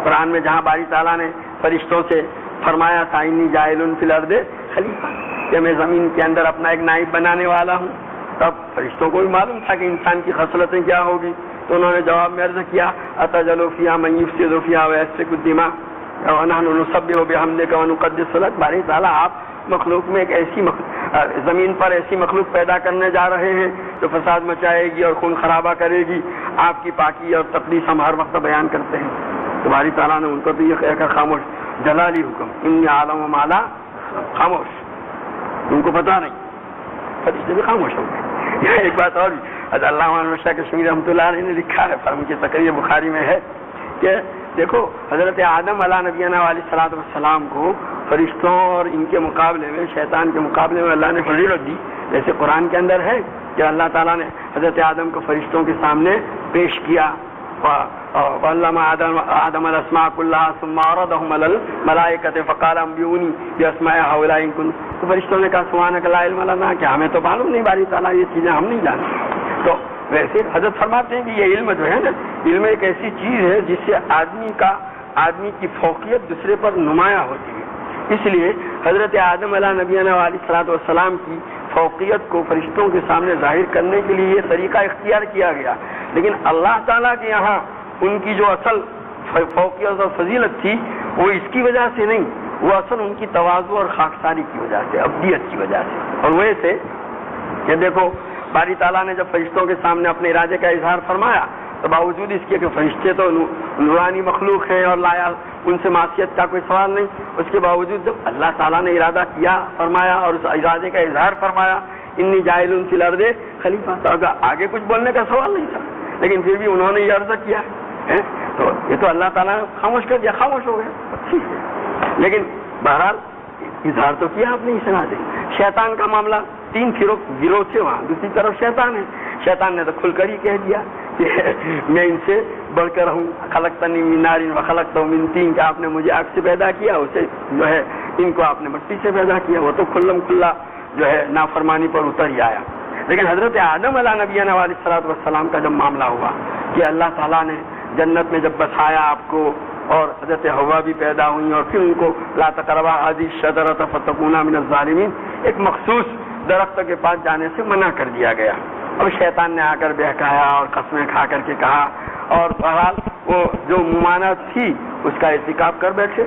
قرآن میں جہاں باری تعالیٰ نے فرشتوں سے فرمایا تھا انی جاعل فی الارض خلیفہ, کہ میں زمین کے اندر اپنا ایک نائب بنانے والا ہوں, تب فرشتوں کو بھی معلوم تھا کہ انسان کی خصلتیں کیا ہوگی. تو انہوں نے جواب میں عرض کیا اتجعل فیہا من یفسد فیہا ویسفک الدماء ونحن نسبح بحمدک ونقدس لک. باری تعالیٰ آپ مخلوق میں ایک ایسی زمین پر ایسی مخلوق پیدا کرنے جا رہے ہیں جو فساد مچائے گی اور خون خرابہ کرے گی, آپ کی پاکی اور تقدیس ہم ہر وقت بیان کرتے ہیں. تمہاری تعالیٰ نے ان کو تو یہ کہہ کر خاموش, جلالی حکم انی عالم مالا, خاموش, ان کو پتا نہیں, فرشتے بھی خاموش ہو گئے. ایک بات اور بھی, علامہ شاہ کشمیری رحمۃ اللہ علیہ نے لکھا ہے, ان کی تقریر بخاری میں ہے کہ دیکھو حضرت آدم علیہ نبینا علیہ الصلوۃ والسلام کو فرشتوں اور ان کے مقابلے میں، شیطان کے مقابلے میں اللہ نے فضیلت دی. جیسے قرآن کے اندر ہے کہ اللہ تعالیٰ نے حضرت آدم کو فرشتوں کے سامنے پیش کیا. وعلم آدم الاسماء كلها ثم عرضهم على الملائكة فقال انبئوني باسماء هؤلاء ان كنتم. تو فرشتوں نے کہا سبحانك لا علم لنا، کہ ہمیں تو معلوم نہیں باری تعالیٰ، یہ چیزیں ہم نہیں جانتے. تو ویسے حضرت فرماتے ہیں کہ یہ علم جو ہے نا، علم ایک ایسی چیز ہے جس سے آدمی کی فوقیت دوسرے پر نمایاں ہوتی ہے. اس لیے حضرت آدم علیہ نبینا علیہ الصلوۃ والسلام کی فوقیت کو فرشتوں کے سامنے ظاہر کرنے کے لیے یہ طریقہ اختیار کیا گیا. لیکن اللہ تعالیٰ کے یہاں ان کی جو اصل فوقیت اور فضیلت تھی وہ اس کی وجہ سے نہیں، وہ اصل ان کی تواضع اور خاکساری کی وجہ سے، ابدیت کی وجہ سے. اور ویسے کہ دیکھو باری تعالیٰ نے جب فرشتوں کے سامنے اپنے ارادے کا اظہار فرمایا تو باوجود اس کے کہ فرشتے تو نورانی مخلوق ہیں اور لایا ان سے معصیت کا کوئی سوال نہیں، اس کے باوجود جب اللہ تعالیٰ نے ارادہ کیا فرمایا اور اس ارادے کا اظہار فرمایا انی جاعل فی الارض خلیفہ، تو آگے کچھ بولنے کا سوال نہیں تھا، لیکن پھر بھی انہوں نے یہ عرض کیا ہے. تو یہ تو اللہ تعالیٰ نے خاموش کر دیا، خاموش ہو گئے ٹھیک ہے. لیکن بہرحال اظہار تو کیا آپ نے اس طرح سے. شیطان کا معاملہ 3 گروہ تھے وہاں، دوسری طرف شیطان ہے. شیطان نے تو کھل کر ہی کہہ دیا کہ میں ان سے بڑھ کر ہوں. خلقتنی من نار وخلقتہ من طین، کہ آپ نے مجھے آگ سے پیدا کیا، اسے جو ہے ان کو آپ نے مٹی سے پیدا کیا. وہ تو کھلم کھلا جو ہے نافرمانی پر اتر ہی آیا. لیکن حضرت آدم علیہ نبینا علیہ الصلوۃ والسلام کا جب معاملہ ہوا کہ اللہ تعالیٰ نے جنت میں جب بسایا آپ کو اور حضرت حوا بھی پیدا ہوئی اور پھر ان کو لا تقربا هذه الشجرة فتكونا من الظالمین، ایک مخصوص درخت کے پاس جانے سے منع کر دیا گیا. اور شیطان نے آ کر بہکایا اور قسمیں کھا کر کے کہا، اور بہرحال وہ جو ممانعت تھی اس کا ارتکاب کر بیٹھے.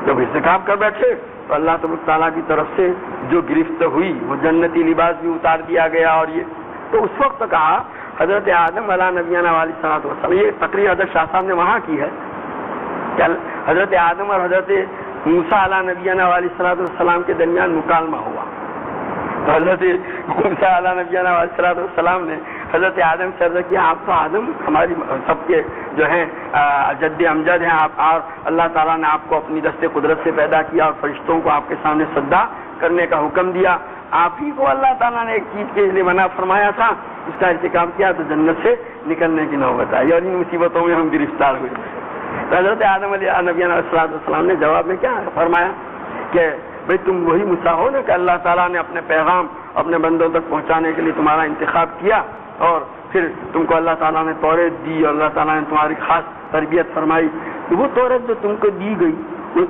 جب ارتکاب کر بیٹھے تو اللہ تبارک تعالیٰ کی طرف سے جو گرفت ہوئی وہ جنتی لباس بھی اتار دیا گیا. اور یہ تو اس وقت کہا حضرت آدم علیہ نبینا علیہ الصلوۃ والسلام، یہ تقریر حضرت شاہ صاحب نے وہاں کی ہے کہ حضرت آدم اور حضرت موسیٰ علیہ نبینا علیہ الصلوۃ والسلام کے درمیان مکالمہ ہوا. تو حضرت موسیٰ علیہ نبینا علیہ الصلوۃ والسلام نے حضرت آدم سے عرض کیا آپ تو آدم ہماری سب کے جو ہیں جد امجد ہیں آپ، اور اللہ تعالیٰ نے آپ کو اپنی دست قدرت سے پیدا کیا اور فرشتوں کو آپ کے سامنے سجدہ کرنے کا حکم دیا. آپ ہی کو اللہ تعالیٰ نے ایک چیز کے لیے منع فرمایا تھا، اس کا ارتکاب کیا تو جنت سے نکلنے کی نوبت آئی اور ان مصیبتوں میں ہم گرفتار ہوئے. تو حضرت آدم علیہ نبینا علیہ الصلوۃ والسلام نے جواب میں کیا فرمایا کہ بھئی تم وہی موسیٰ ہو نا کہ اللہ تعالیٰ نے اپنے پیغام اپنے بندوں تک پہنچانے کے لیے تمہارا انتخاب کیا اور پھر تم کو اللہ تعالیٰ نے توریت دی اور اللہ تعالیٰ نے تمہاری خاص تربیت فرمائی. تو وہ توریت جو تم کو دی گئی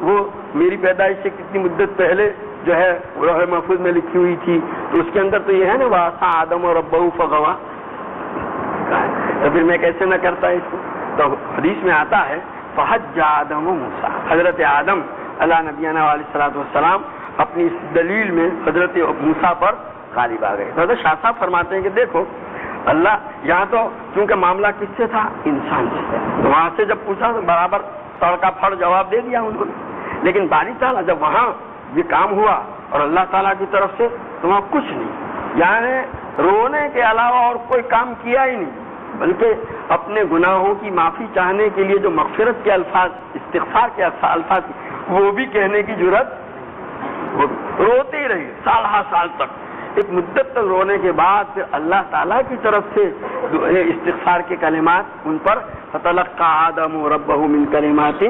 وہ میری پیدائش سے کتنی مدت پہلے جو ہے لوح محفوظ میں لکھی ہوئی تھی. تو اس کے اندر تو یہ ہے نا وَعَصَىٰ آدَمُ رَبَّهُ فَغَوَىٰ، تو پھر میں کیسے نہ کرتا اس کو. تو حدیث میں آتا ہے فَحَجَّ آدَمُ مُوسیٰ، حضرت آدم علیہ نبینا علیہ الصلوۃ والسلام اپنی اس دلیل میں حضرت موسیٰ پر غالب آ گئے. حضرت شاہ صاحب فرماتے ہیں کہ دیکھو اللہ یہاں تو چونکہ معاملہ کس سے تھا، انسان سے، تو وہاں سے جب پوچھا تو برابر تڑکا پھڑ جواب دے دیا انہوں نے. لیکن باری تعالیٰ جب وہاں یہ کام ہوا اور اللہ تعالیٰ کی طرف سے تو وہاں کچھ نہیں، یعنی رونے کے علاوہ اور کوئی کام کیا ہی نہیں، بلکہ اپنے گناہوں کی معافی چاہنے کے لیے جو مغفرت کے الفاظ، استغفار کے الفاظ وہ بھی کہنے کی جرت، وہ روتے ہی رہے سال ہا سال تک. ایک مدت تک رونے کے بعد پھر اللہ تعالیٰ کی طرف سے استغفار کے کلمات ان پر فتلقى آدم ربه من کلمات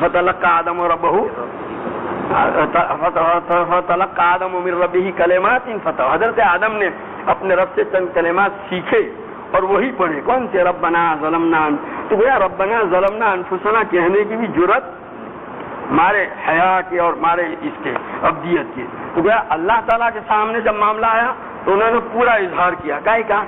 فتلقى آدم ربه فتلقى آدم من ربه کلمات حضرت آدم نے اپنے رب سے چند کلمات سیکھے اور وہی پڑھے. کون سے؟ ربنا ظلمنا، تو گویا ربنا ظلمنا انفسنا کہنے کی بھی جرت مارے حیا کے اور مارے اس کے ابدیت کے. تو گویا اللہ تعالیٰ کے سامنے جب معاملہ آیا تو انہوں نے پورا اظہار کیا کا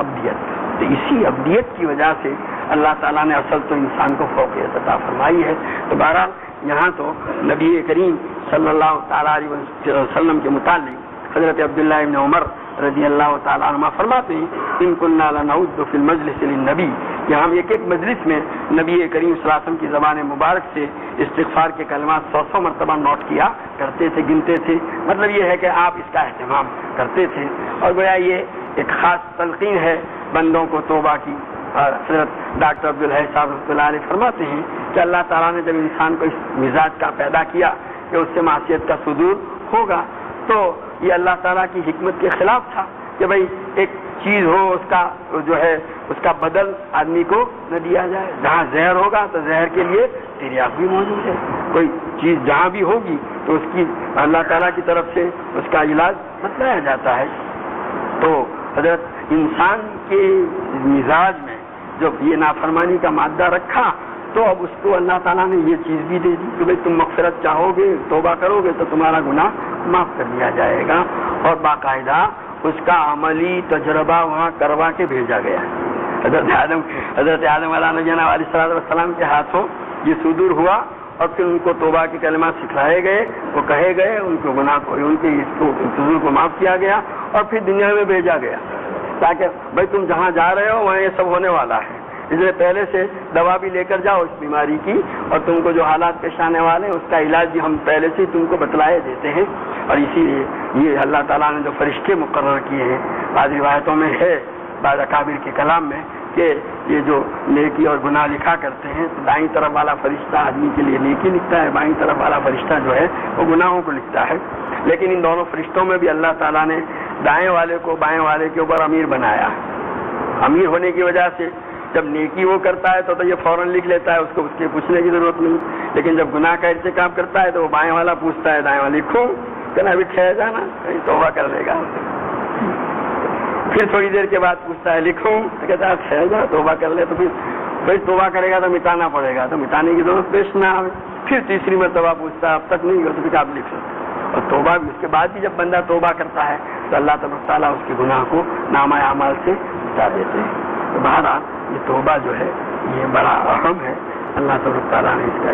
ابدیت. تو اسی ابدیت کی وجہ سے اللہ تعالیٰ نے اصل تو انسان کو فوقیت عطا فرمائی ہے. تو بہرحال یہاں تو نبی کریم صلی اللہ تعالیٰ علیہ وسلم کے متعلق حضرت عبداللہ ابن عمر رضی اللہ تعالیٰ عنہ فرماتے ہیں ان كنا لنعد في المجلس للنبی، کہ ہم ایک ایک مجلس میں نبی کریم صلی اللہ علیہ وسلم کی زبان مبارک سے استغفار کے کلمات 100 مرتبہ نوٹ کیا کرتے تھے، گنتے تھے. مطلب یہ ہے کہ آپ اس کا اہتمام کرتے تھے اور گویا یہ ایک خاص تلقین ہے بندوں کو توبہ کی. حضرت ڈاکٹر عبدالحی صاحب رحمۃ اللہ علیہ فرماتے ہیں کہ اللہ تعالیٰ نے جب انسان کو اس مزاج کا پیدا کیا کہ اس سے معصیت کا صدور ہوگا، تو یہ اللہ تعالیٰ کی حکمت کے خلاف تھا کہ بھائی ایک چیز ہو اس کا جو ہے اس کا بدل آدمی کو نہ دیا جائے. جہاں زہر ہوگا تو زہر کے لیے تریاق بھی موجود ہے. کوئی چیز جہاں بھی ہوگی تو اس کی اللہ تعالیٰ کی طرف سے اس کا علاج بتلایا جاتا ہے. تو حضرت انسان کے مزاج میں جب یہ نافرمانی کا مادہ رکھا تو اب اس کو اللہ تعالیٰ نے یہ چیز بھی دے دی کہ بھائی تم مغفرت چاہو گے، توبہ کرو گے تو تمہارا گناہ معاف کر دیا جائے گا. اور باقاعدہ اس کا عملی تجربہ وہاں کروا کے بھیجا گیا. حضرت آدم علیہ السلام کے ہاتھوں یہ صدور ہوا اور پھر ان کو توبہ کے کلمات سکھلائے گئے، وہ کہے گئے، ان کے گناہ کو، ان کے صدور کو معاف کیا گیا اور پھر دنیا میں بھیجا گیا تاکہ بھائی تم جہاں جا رہے ہو وہاں یہ سب ہونے والا ہے، اس لیے پہلے سے دوا بھی لے کر جاؤ اس بیماری کی، اور تم کو جو حالات پیش آنے والے ہیں اس کا علاج بھی ہم پہلے سے تم کو بتلائے دیتے ہیں. اور اسی لیے یہ اللہ تعالیٰ نے جو فرشتے مقرر کیے ہیں، بعض روایتوں میں ہے، بعض اکابر کے کلام میں، کہ یہ جو نیکی اور گناہ لکھا کرتے ہیں تو دائیں طرف والا فرشتہ آدمی کے لیے نیکی لکھتا ہے، بائیں طرف والا فرشتہ جو ہے وہ گناہوں کو لکھتا ہے. لیکن ان دونوں فرشتوں میں بھی اللہ تعالیٰ نے دائیں والے کو بائیں والے کے اوپر امیر بنایا. امیر ہونے کی وجہ سے جب نیکی وہ کرتا ہے تو یہ فوراً لکھ لیتا ہے، اس کو اس کے پوچھنے کی ضرورت نہیں. لیکن جب گناہ کا ارتکاب کرتا ہے تو وہ بائیں والا پوچھتا ہے دائیں والا لکھوں کہنا ابھی ٹھہر جانا کہیں توبہ کر لے گا. پھر تھوڑی دیر کے بعد پوچھتا ہے لکھوں تو کہتا ہے ٹھہر جا توبہ کر لے. تو پھر توبہ کرے گا تو مٹانا پڑے گا، تو مٹانے کی ضرورت پیش نہ آئے. پھر تیسری مرتبہ پوچھتا ہے اب تک نہیں ہوا تو پھر آپ لکھ لو. اور توبہ بھی اس کے بعد بھی جب بندہ توبہ کرتا ہے تو اللہ تبارک تعالیٰ اس کے گناہ کو نامہ اعمال سے مٹا دیتے ہیں. تو بہرحال یہ توبہ جو ہے یہ بڑا اہم ہے. اللہ تبارک تعالیٰ نے اس کا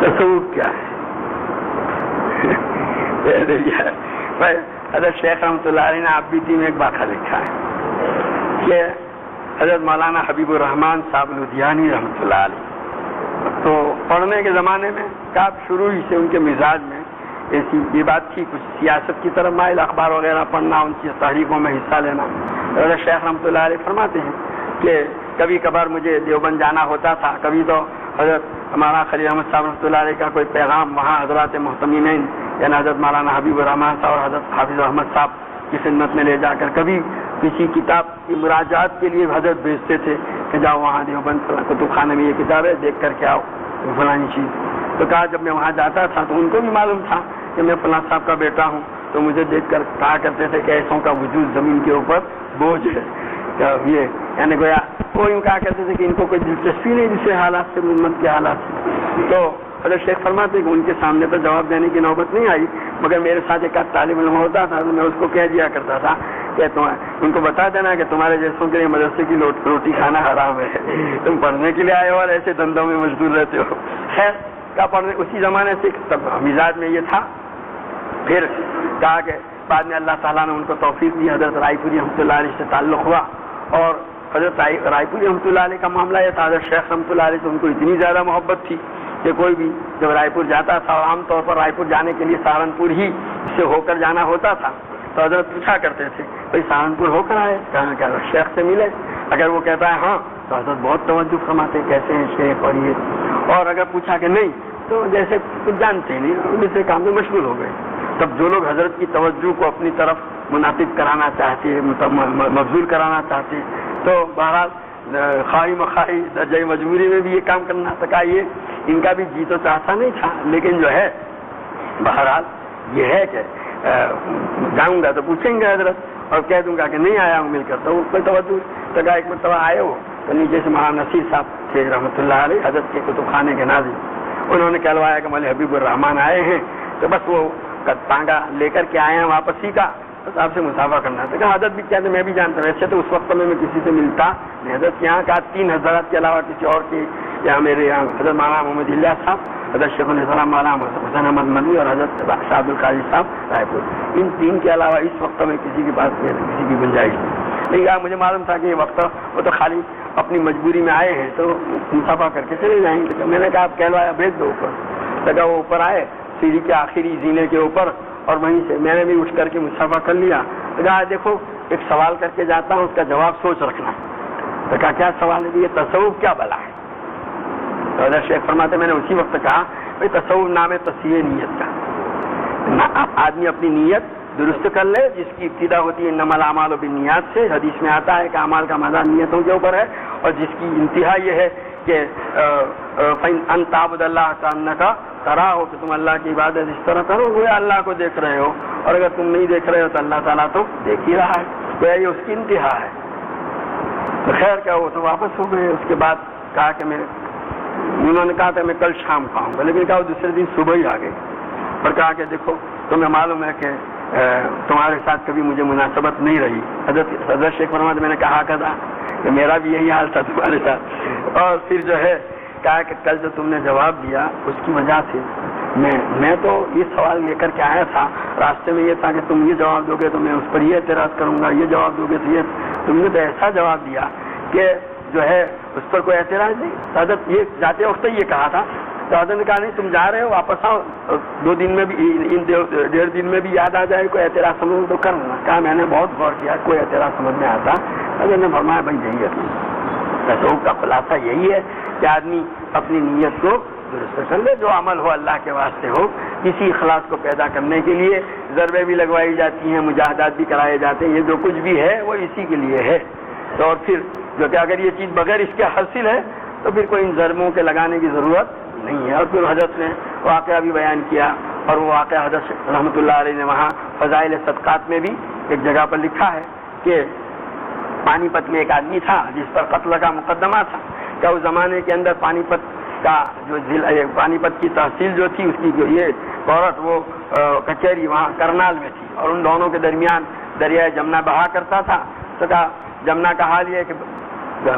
تصوف کیا ہے. حضرت شیخ رحمۃ اللہ علیہ نے آبیتی میں ایک واقعہ لکھا ہے کہ حضرت مولانا حبیب الرحمان صاحب لدھیانی رحمۃ اللہ علیہ تو پڑھنے کے زمانے میں کافی شروع ہی سے ان کے مزاج میں ایسی یہ بات تھی، کچھ سیاست کی طرف مائل، اخبار وغیرہ پڑھنا، ان کی تحریکوں میں حصہ لینا. حضرت شیخ رحمۃ اللہ علیہ فرماتے ہیں کہ کبھی کبھار مجھے دیوبند جانا ہوتا تھا، کبھی تو حضرت مولانا خلیل احمد صاحب رحمۃ اللہ علیہ کا کوئی پیغام وہاں حضرات محتمین یعنی حضرت مولانا حبیب الرحمان صاحب اور حضرت حافظ احمد صاحب کی خدمت میں لے جا کر کبھی کسی کتاب کی مراجعات کے لیے حضرت بھیجتے تھے کہ جاؤ وہاں دیوبند کتب خانے میں یہ کتاب ہے دیکھ کر کے آؤ فلانی چیز. تو کہا جب میں وہاں جاتا تھا تو ان کو بھی معلوم تھا کہ میں فلاں صاحب کا بیٹا ہوں، تو مجھے دیکھ کر کہا کرتے تھے کہ ایسوں کا وجود زمین کے اوپر بوجھ ہے. یہ یعنی گویا وہ یوں کہا کرتے تھے کہ ان کو کوئی دلچسپی نہیں دوسرے حالات سے، امت کے حالات سے. تو حضرت شیخ فرماتے کہ ان کے سامنے تو جواب دینے کی نوبت نہیں آئی، مگر میرے ساتھ ایک طالب علم ہوتا تھا تو میں اس کو کہہ دیا کرتا تھا کہ ان کو بتا دینا کہ تمہارے جیسوں کے لیے مدرسے کی روٹی کھانا حرام ہے، تم پڑھنے کے لیے آئے ہو اور ایسے دندوں میں مشغول رہتے ہو. خیر کا پڑھنے اسی زمانے سے مزاج میں یہ تھا. پھر کہا کہ بعد میں اللہ تعالیٰ نے ان کو توفیق دی، حضرت رائے پوری رحمۃ اللہ علیہ سے تعلق ہوا. اور حضرت رائے پوری رحمۃ اللہ علیہ کا معاملہ یہ تھا، حضرت شیخ رحمۃ اللہ علیہ سے ان کو اتنی زیادہ محبت تھی کہ کوئی بھی جب رائے پور جاتا تھا، اور عام طور پر رائے پور جانے کے لیے سہارنپور ہی سے ہو کر جانا ہوتا تھا، تو حضرت پوچھا کرتے تھے بھائی سہارنپور ہو کر آئے، کہاں کیا شیخ سے ملے. اگر وہ کہتا ہے ہاں تو حضرت بہت توجہ فرماتے کیسے ہیں شیخ اور یہ. اور اگر پوچھا کہ نہیں تو جیسے کچھ جانتے ہی نہیں، دوسرے کام میں مشغول ہو گئے. تب جو لوگ حضرت کی توجہ کو اپنی طرف منعقد کرانا چاہتے، مبذول کرانا چاہتے، تو بہرحال خواہی مخواہی درجۂ مجبوری میں بھی یہ کام کرنا سکا. یہ ان کا بھی جی تو چاہتا نہیں تھا، لیکن جو ہے بہرحال یہ ہے کہ جاؤں گا تو پوچھیں گے حضرت، اور کہہ دوں گا کہ نہیں آیا ہوں مل کر تو کوئی توجہ. تو ایک مرتبہ آئے ہو تو نیچے سے مولانا نصیر صاحب تھے رحمۃ اللہ علیہ، حضرت کے کتب خانے کے ناظر. انہوں نے کہلوایا کہ مولوی حبیب الرحمان آئے ہیں، تو بس وہ ٹانگا لے کر کے آئے ہیں واپس ہی کا، تو آپ سے مسافہ کرنا تھا. کہ حضرت بھی کہتے میں بھی جانتا ہوں، ایسے تو اس وقت میں کسی سے ملتا نہیں. حضرت یہاں کا 3 حضرات کے علاوہ کسی اور کے یہاں میرے یہاں حضرت مولانا محمد الیاس صاحب، حضرت شیخ الاسلام مولانا حسین احمد مدنی اور حضرت شاہ عبد القادر صاحب رائے پور، ان 3 کے علاوہ اس وقت میں کسی کے پاس کسی کی گنجائش نہیں. لیکن مجھے معلوم تھا کہ یہ وقت وہ تو خالی اپنی مجبوری میں آئے ہیں تو مسافہ کر کے چلے جائیں گے. میں نے کہا آپ کہلوایا بھیج دو اوپر. لگا وہ اوپر آئے سیڑھی کے آخری زینے کے اوپر، اور وہیں سے میں نے بھی اٹھ کر کے مصافحہ کر لیا. کہا دیکھو ایک سوال کر کے جاتا ہوں، اس کا جواب سوچ رکھنا. تو کہا کیا سوال ہے؟ یہ تصوف کیا بلا ہے؟ تو حضرت شیخ فرماتے میں نے اسی وقت کہا بھائی تصوف نام ہے تصحیح نیت کا. آدمی اپنی نیت درست کر لے، جس کی ابتدا ہوتی ہے انما الاعمال بالنیات سے. حدیث میں آتا ہے کہ اعمال کا مدار نیتوں کے اوپر ہے، اور جس کی انتہا یہ ہے کہ ان تعبد اللہ کانک تراہ، کہ تم اللہ کی عبادت اس طرح کرو گویا اللہ کو دیکھ رہے ہو، اور اگر تم نہیں دیکھ رہے ہو تو اللہ تعالیٰ تو دیکھ ہی رہا ہے. گویا یہ اس کی انتہا ہے. تو خیر کیا وہ تو واپس ہو گئے. اس کے بعد کہا کہ انہوں نے کہا تھا میں کل شام کو آؤں گا، لیکن کہا وہ دوسرے دن صبح ہی آ گئے اور کہا کہ دیکھو تمہیں معلوم ہے کہ تمہارے ساتھ کبھی مجھے مناسبت نہیں رہی. حضرت شیخ فرماتے میں نے کہا تھا کہ میرا بھی یہی حال تھا تمہارے ساتھ. اور پھر جو ہے کہا کہ کل جو تم نے جواب دیا اس کی وجہ سے میں تو یہ سوال لے کر کے آیا تھا. راستے میں یہ تھا کہ تم یہ جواب دو گے تو میں اس پر یہ اعتراض کروں گا، یہ جواب دو گے تو یہ. تم نے تو ایسا جواب دیا کہ جو ہے اس پر کوئی اعتراض نہیں. حضرت یہ جاتے وقت یہ کہا تھا. تو حضرت نے کہا نہیں تم جا رہے ہو واپس آؤ، 2 دن میں بھی ان 1.5 دن میں بھی یاد آ جائے کوئی اعتراض سمجھ تو کر لینا. کہا میں نے بہت غور کیا کوئی اعتراض سمجھ میں آتا. حضرت نے فرمایا بھائی یہی ہے تصوف کا خلاصہ، یہی ہے کہ آدمی اپنی نیت کو درست کر لے، جو عمل ہو اللہ کے واسطے ہو. کسی اخلاص کو پیدا کرنے کے لیے ضربیں بھی لگوائی جاتی ہیں، مجاہدات بھی کرائے جاتے ہیں. یہ جو کچھ بھی ہے وہ اسی کے لیے ہے. تو اور پھر جو کہ اگر یہ چیز بغیر اس کے حاصل ہے تو پھر کوئی ان ضربوں کے لگانے کی ضرورت نہیں ہے. اور پھر حضرت نے واقعہ بھی بیان کیا، اور وہ واقعہ حضرت رحمۃ اللہ علیہ نے وہاں فضائل صدقات میں بھی ایک جگہ پر لکھا ہے کہ پانی پت میں ایک آدمی تھا جس پر قتل کا مقدمہ تھا. کہ اس زمانے کے اندر پانی پت کا جو پانی پت کی تحصیل جو تھی اس کی جو یہ عورت وہ کچہری وہاں کرنال میں تھی، اور ان دونوں کے درمیان دریائے جمنا بہا کرتا تھا. تو کہا جمنا کا حال یہ ہے کہ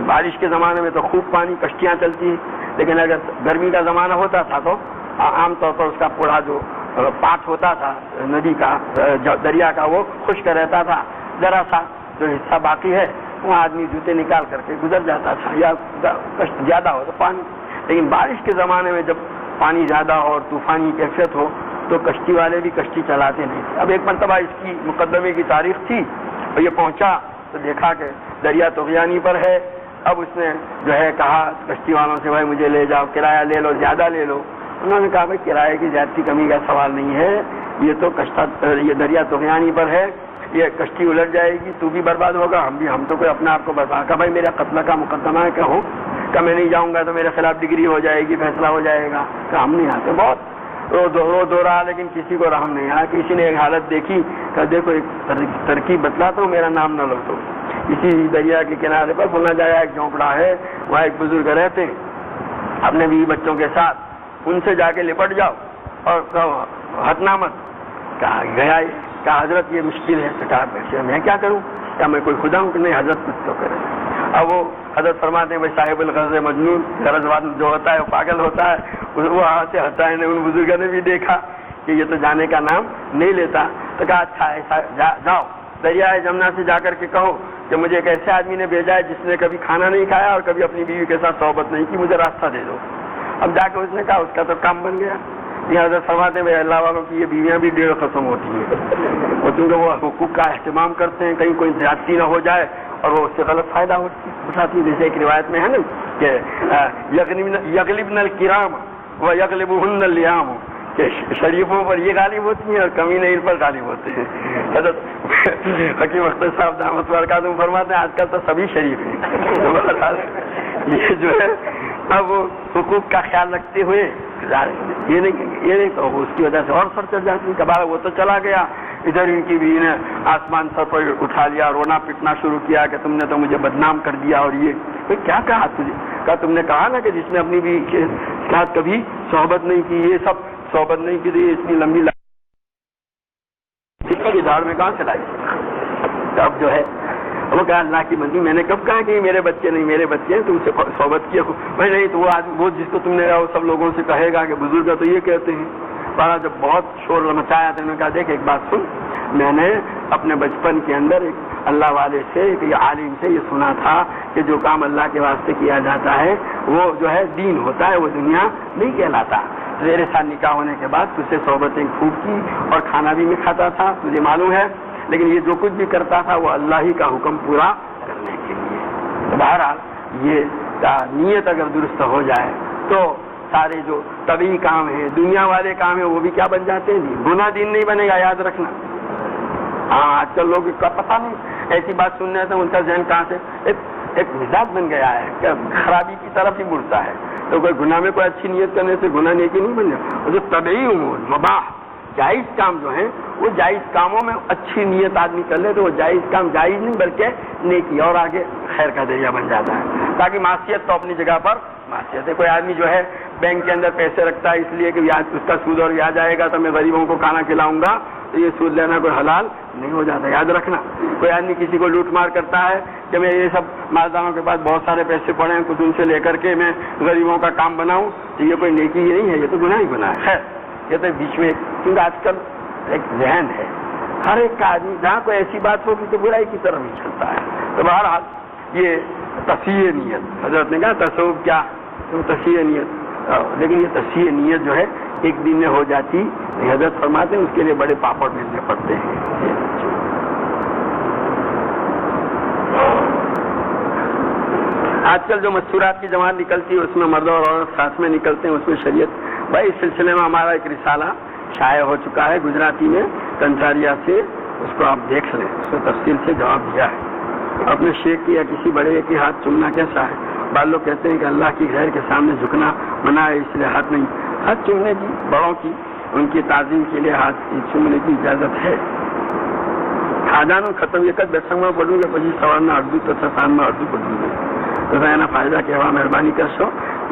بارش کے زمانے میں تو خوب پانی کشتیاں چلتی، لیکن اگر گرمی کا زمانہ ہوتا تھا تو عام طور پر اس کا پورا جو پات ہوتا تھا ندی کا دریا کا وہ خشک رہتا تھا. ذرا سا جو حصہ باقی ہے وہ آدمی جوتے نکال کر کے گزر جاتا تھا، یا کشت زیادہ ہو تو پانی. لیکن بارش کے زمانے میں جب پانی زیادہ ہو اور طوفانی کیفیت ہو تو کشتی والے بھی کشتی چلاتے نہیں تھے. اب ایک مرتبہ اس کی مقدمے کی تاریخ تھی اور یہ پہنچا تو دیکھا کہ دریا طغیانی پر ہے. اب اس نے جو ہے کہا کشتی والوں سے بھائی مجھے لے جاؤ، کرایہ لے لو، زیادہ لے لو. انہوں نے کہا بھائی کرایے کی زیادتی کمی کا سوال نہیں ہے، یہ تو یہ دریا طغیانی پر ہے، یہ کشتی الٹ جائے گی، تو بھی برباد ہوگا، ہم تو کوئی اپنے آپ کو برباد. کہا بھائی میرا قتل کا مقدمہ ہے، کہو کہ میں نہیں جاؤں گا تو میرے خلاف ڈگری ہو جائے گی، فیصلہ ہو جائے گا. کہ ہم نہیں آتے. بہت رو رہا لیکن کسی کو رحم نہیں آیا. کسی نے ایک حالت دیکھی کہ دیکھو ایک ترکیب بتلاتا ہوں، میرا نام نہ لو. تو اسی دریا کے کنارے پر بولا جایا ایک جھونپڑا ہے، وہاں ایک بزرگ رہتے اپنے بیوی بچوں کے ساتھ، ان سے جا کے لپٹ جاؤ اور کہو ہٹنا مت. کہا گیا کہا حضرت یہ مشکل ہے. کہا میں کیا کروں؟ کیا میں کوئی خدا ہوں کہ نہیں؟ حضرت کچھ تو کرے. اب وہ حضرت فرماتے ہیں بھائی صاحب الغرض مجنون، غرض جو ہوتا ہے وہ پاگل ہوتا ہے. وہ وہاں سے ہٹائے نے ان بزرگوں نے بھی دیکھا کہ یہ تو جانے کا نام نہیں لیتا. تو کہا اچھا ایسا جاؤ دریائے جمنا سے جا کر کے کہو کہ مجھے ایک ایسے آدمی نے بھیجا ہے جس نے کبھی کھانا نہیں کھایا اور کبھی اپنی بیوی کے ساتھ صحبت نہیں کی، مجھے راستہ دے دو. اب جا کے اس نے کہا اس کا تو کام بن گیا. یہ حضرت فرماتے ہیں اللہ والوں کی یہ بیویاں بھی 1.5 قسم ہوتی ہیں. وہ چونکہ وہ حقوق کا اہتمام کرتے ہیں، کہیں کوئی زیادتی نہ ہو جائے اور وہ اس سے غلط فائدہ اٹھاتی. جیسے ایک روایت میں ہے نا کہ یغلبن الکرام و یغلبہن اللیام، کہ شریفوں پر یہ غالب ہوتی ہیں اور کمینے ان پر غالب ہوتے ہیں. حضرت حکیم اختر صاحب دعوت برکاتہم فرماتے ہیں آج کل تو سبھی شریف ہیں. یہ جو ہے اب وہ حقوق کا خیال رکھتے ہوئے یہ نہیں تو اس کی وجہ سے اور سر چل جاتی. کبھار وہ تو چلا گیا، ادھر ان کی بھی نے آسمان سر پر اٹھا لیا، رونا پٹنا شروع کیا کہ تم نے تو مجھے بدنام کر دیا. اور یہ کیا کہا تجھے؟ کہا تم نے کہا نا کہ جس نے اپنی بھی کے ساتھ کبھی صحبت نہیں کی، یہ سب صحبت نہیں کی، اتنی لمبی دھاڑ میں کہاں چلائی. اب جو ہے وہ کہا اللہ کی بندی میں نے کب کہا کہ میرے بچے نہیں، میرے بچے ہیں، تم سے صحبت کیا بھائی نہیں. تو وہ جس کو تم نے وہ سب لوگوں سے کہے گا کہ بزرگ تو یہ کہتے ہیں. بارہ جب بہت شور مچایا تو انہوں نے کہا دیکھ ایک بات سن، میں نے اپنے بچپن کے اندر ایک اللہ والے سے ایک عالم سے یہ سنا تھا کہ جو کام اللہ کے واسطے کیا جاتا ہے وہ جو ہے دین ہوتا ہے، وہ دنیا نہیں کہلاتا. میرے ساتھ نکاح ہونے کے بعد تجھ سے صحبتیں خوب کی اور کھانا بھی میں کھاتا تھا، تجھے معلوم ہے، لیکن یہ جو کچھ بھی کرتا تھا وہ اللہ ہی کا حکم پورا کرنے کے لیے۔ تو بہرحال یہ نیت اگر درست ہو جائے تو سارے جو طبعی کام ہیں، دنیا والے کام ہیں، وہ بھی کیا بن جاتے ہیں؟ گناہ دین نہیں بنے گا، یاد رکھنا۔ ہاں آج کل لوگ کا پتہ نہیں، ایسی بات سننے سے ان کا ذہن کہاں سے ایک مزاج بن گیا ہے کہ خرابی کی طرف ہی مڑتا ہے۔ تو کوئی گناہ میں کوئی اچھی نیت کرنے سے گناہ نیکی نہیں بن جائے۔ اور جو طبعی امور مباح جائز کام جو ہیں، وہ جائز کاموں میں اچھی نیت آدمی کر لے تو وہ جائز کام جائز نہیں بلکہ نیکی اور آگے خیر کا ذریعہ بن جاتا ہے۔ تاکہ معصیت تو اپنی جگہ پر معصیت ہے۔ کوئی آدمی جو ہے بینک کے اندر پیسے رکھتا ہے اس لیے کہ اس کا سود اور بیاج آئے گا تو میں غریبوں کو کھانا کھلاؤں گا، تو یہ سود لینا کوئی حلال نہیں ہو جاتا، یاد رکھنا۔ کوئی آدمی کسی کو لوٹ مار کرتا ہے کہ میں یہ سب مالداروں کے پاس بہت سارے پیسے پڑے ہیں، کچھ ان سے لے کر کے میں غریبوں کا کام بناؤں، تو یہ کوئی نیکی ہی نہیں ہے، یہ تو گناہ ہی گناہ ہے۔ خیر یہ تو بیچ میں، کیونکہ آج کل ایک ذہن ہے ہر ایک کا آدمی، جہاں کوئی ایسی بات ہوگی تو برائی کی طرف ہی چلتا ہے۔ تو بہرحال یہ تصحیح نیت، حضرت نے کہا تصوف کیا، تصحیح نیت، لیکن یہ تصحیح نیت جو ہے ایک دن میں ہو جاتی، حضرت فرماتے ہیں اس کے لیے بڑے پاپڑ بیلنے پڑتے ہیں۔ آج کل جو مستورات کی جماعت نکلتی ہے اس میں مرد اور عورت ساتھ میں نکلتے ہیں، اس میں شریعت بھائی، اس سلسلے میں ہمارا ایک رسالہ شائع ہو چکا ہے گجراتی میں کنچاریا سے، اس کو آپ دیکھ لیں، اس میں تفصیل سے جواب دیا ہے۔ اپنے شیخ کی یا کسی بڑے کے ہاتھ چومنا کیسا ہے؟ بعض لوگ کہتے ہیں کہ اللہ کی غیر کے سامنے جھکنا منع ہے، اس لیے ہاتھ نہیں، ہاتھ چومنے کی، بڑوں کی ان کی تعظیم کے لیے ہاتھ چومنے کی اجازت ہے۔ خاجانوں ختم یہ کد بیسنگ میں پڑھوں گے، پچیس سوارنا اردو تو سان میں اردو پڑھوں گے تو نا فائدہ کہوا مہربانی کر سو۔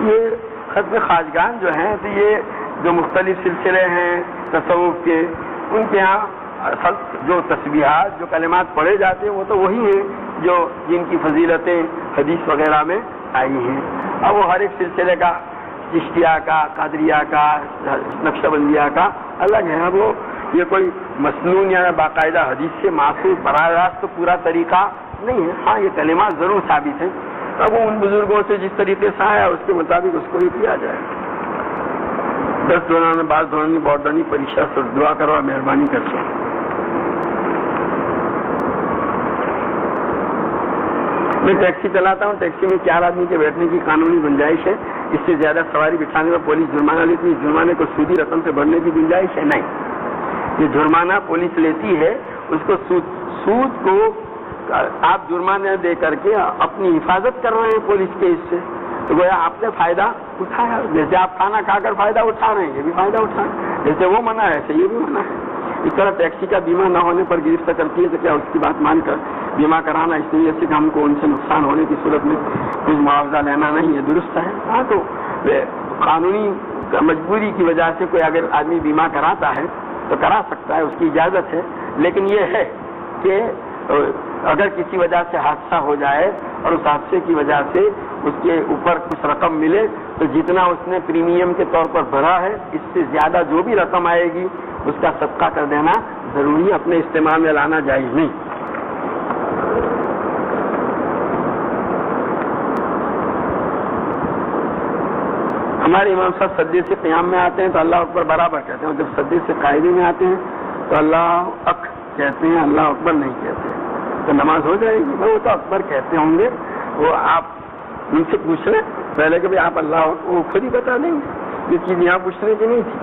یہ ختم خواجگان جو ہیں تو یہ جو مختلف سلسلے ہیں تصوف کے، ان کے ہاں اصل جو تسبیحات جو کلمات پڑھے جاتے ہیں وہ تو وہی ہیں جو جن کی فضیلتیں حدیث وغیرہ میں آئی ہیں۔ اب وہ ہر ایک سلسلے کا، چشتیہ کا، قادریہ کا، نقشہ بندیہ کا الگ ہے۔ اب وہ یہ کوئی مسنون یا باقاعدہ حدیث سے معصوم براہ راست تو پورا طریقہ نہیں ہے، ہاں یہ کلمات ضرور ثابت ہیں۔ اب وہ ان بزرگوں سے جس طریقے سے آیا اس کے مطابق اس کو ہی کیا جائے۔ 10 دوران میں بعض دورانی بورڈانی پریشا سے دعا کروا مہربانی کر سو۔ میں ٹیکسی چلاتا ہوں، ٹیکسی میں 4 آدمی کے بیٹھنے کی قانونی گنجائش ہے، اس سے زیادہ سواری بٹھانے میں پولیس جرمانہ لیتی ہے، اس جرمانے کو سودی رقم سے بھرنے کی گنجائش ہے؟ نہیں، یہ جرمانہ پولیس لیتی ہے، اس کو سود کو آپ جرمانہ دے کر کے اپنی حفاظت کر رہے ہیں پولیس کے اس سے، تو گویا آپ نے فائدہ اٹھایا۔ جیسے آپ کھانا کھا کر فائدہ اٹھا رہے ہیں، یہ بھی فائدہ اٹھا رہے ہیں، جیسے وہ منع ہے ایسے یہ بھی منع ہے۔ اس طرح ٹیکسی کا بیمہ نہ ہونے پر گرفتار کرتی ہے تو کیا اس کی بات مان کر بیمہ کرانا اس لیے سے کہ ہم کو ان سے نقصان ہونے کی صورت میں کچھ معاوضہ لینا نہیں ہے، درست ہے؟ ہاں، تو قانونی مجبوری کی وجہ سے کوئی اگر آدمی بیمہ کراتا ہے تو کرا سکتا ہے، اس کی اجازت ہے، لیکن یہ ہے کہ اگر کسی وجہ سے حادثہ ہو جائے اور اس حادثے کی وجہ سے اس کے اوپر کچھ رقم ملے تو جتنا اس نے پریمیم کے طور پر بھرا ہے اس سے زیادہ جو بھی رقم آئے گی اس کا صدقہ کر دینا ضروری ہے، اپنے استعمال میں لانا جائز نہیں۔ ہمارے امام صاحب سجدے سے قیام میں آتے ہیں تو اللہ اکبر برابر کہتے ہیں، اور جب سجدے سے قاعدے میں آتے ہیں تو اللہ اک کہتے ہیں، اللہ اکبر نہیں کہتے ہیں، تو نماز ہو جائے گی؟ وہ تو اکبر کہتے ہوں گے، وہ آپ ان سے پوچھ لیں پہلے کہ آپ اللہ وہ خود ہی بتا دیں گے، یہ چیز یہاں پوچھنے کی نہیں تھی،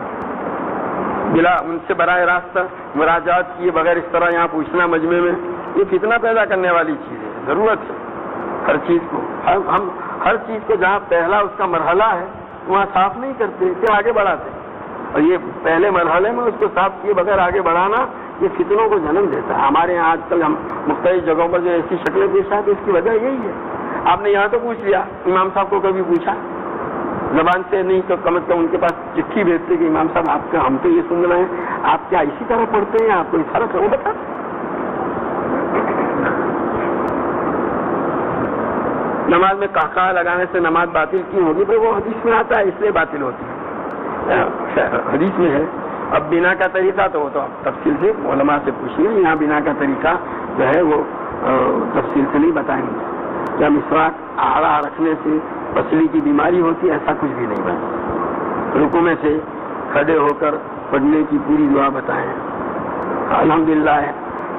بلا ان سے براہ راست مراجعات کیے بغیر اس طرح یہاں پوچھنا مجمع میں یہ فتنہ پیدا کرنے والی چیز ہے۔ ضرورت ہے ہر چیز کو، ہم ہر چیز کو جہاں پہلا اس کا مرحلہ ہے وہاں صاف نہیں کرتے، پھر آگے بڑھاتے، اور یہ پہلے مرحلے میں اس کو صاف کیے بغیر آگے بڑھانا یہ فتنوں کو جنم دیتا ہے۔ ہمارے یہاں آج کل ہم مختلف جگہوں پر جو ایسی شکلیں پیش آتی اس کی وجہ یہی ہے۔ آپ نے یہاں تو پوچھ لیا، امام صاحب کو کبھی پوچھا؟ زبان سے نہیں تو کم از کم ان کے پاس چٹھی بھیجتے کہ امام صاحب آپ کا ہم تو یہ سن رہے ہیں، آپ کیا اسی طرح پڑھتے ہیں، آپ کو اس فرق ہے وہ بتا۔ نماز میں قہقہہ لگانے سے نماز باطل کیوں ہوگی؟ بھائی وہ حدیث میں آتا ہے اس لیے باطل ہوتی ہے، حدیث میں ہے۔ اب بنا کا طریقہ تو وہ تو تفصیل سے علماء سے پوچھیے، یہاں بنا کا طریقہ جو ہے وہ تفصیل سے نہیں بتائیں گے۔ کیا مسواک آڑا رکھنے سے پسلی کی بیماری ہوتی ہے؟ ایسا کچھ بھی نہیں بتا۔ رکوع میں سے کھڑے ہو کر پڑھنے کی پوری دعا بتائیں. الحمدللہ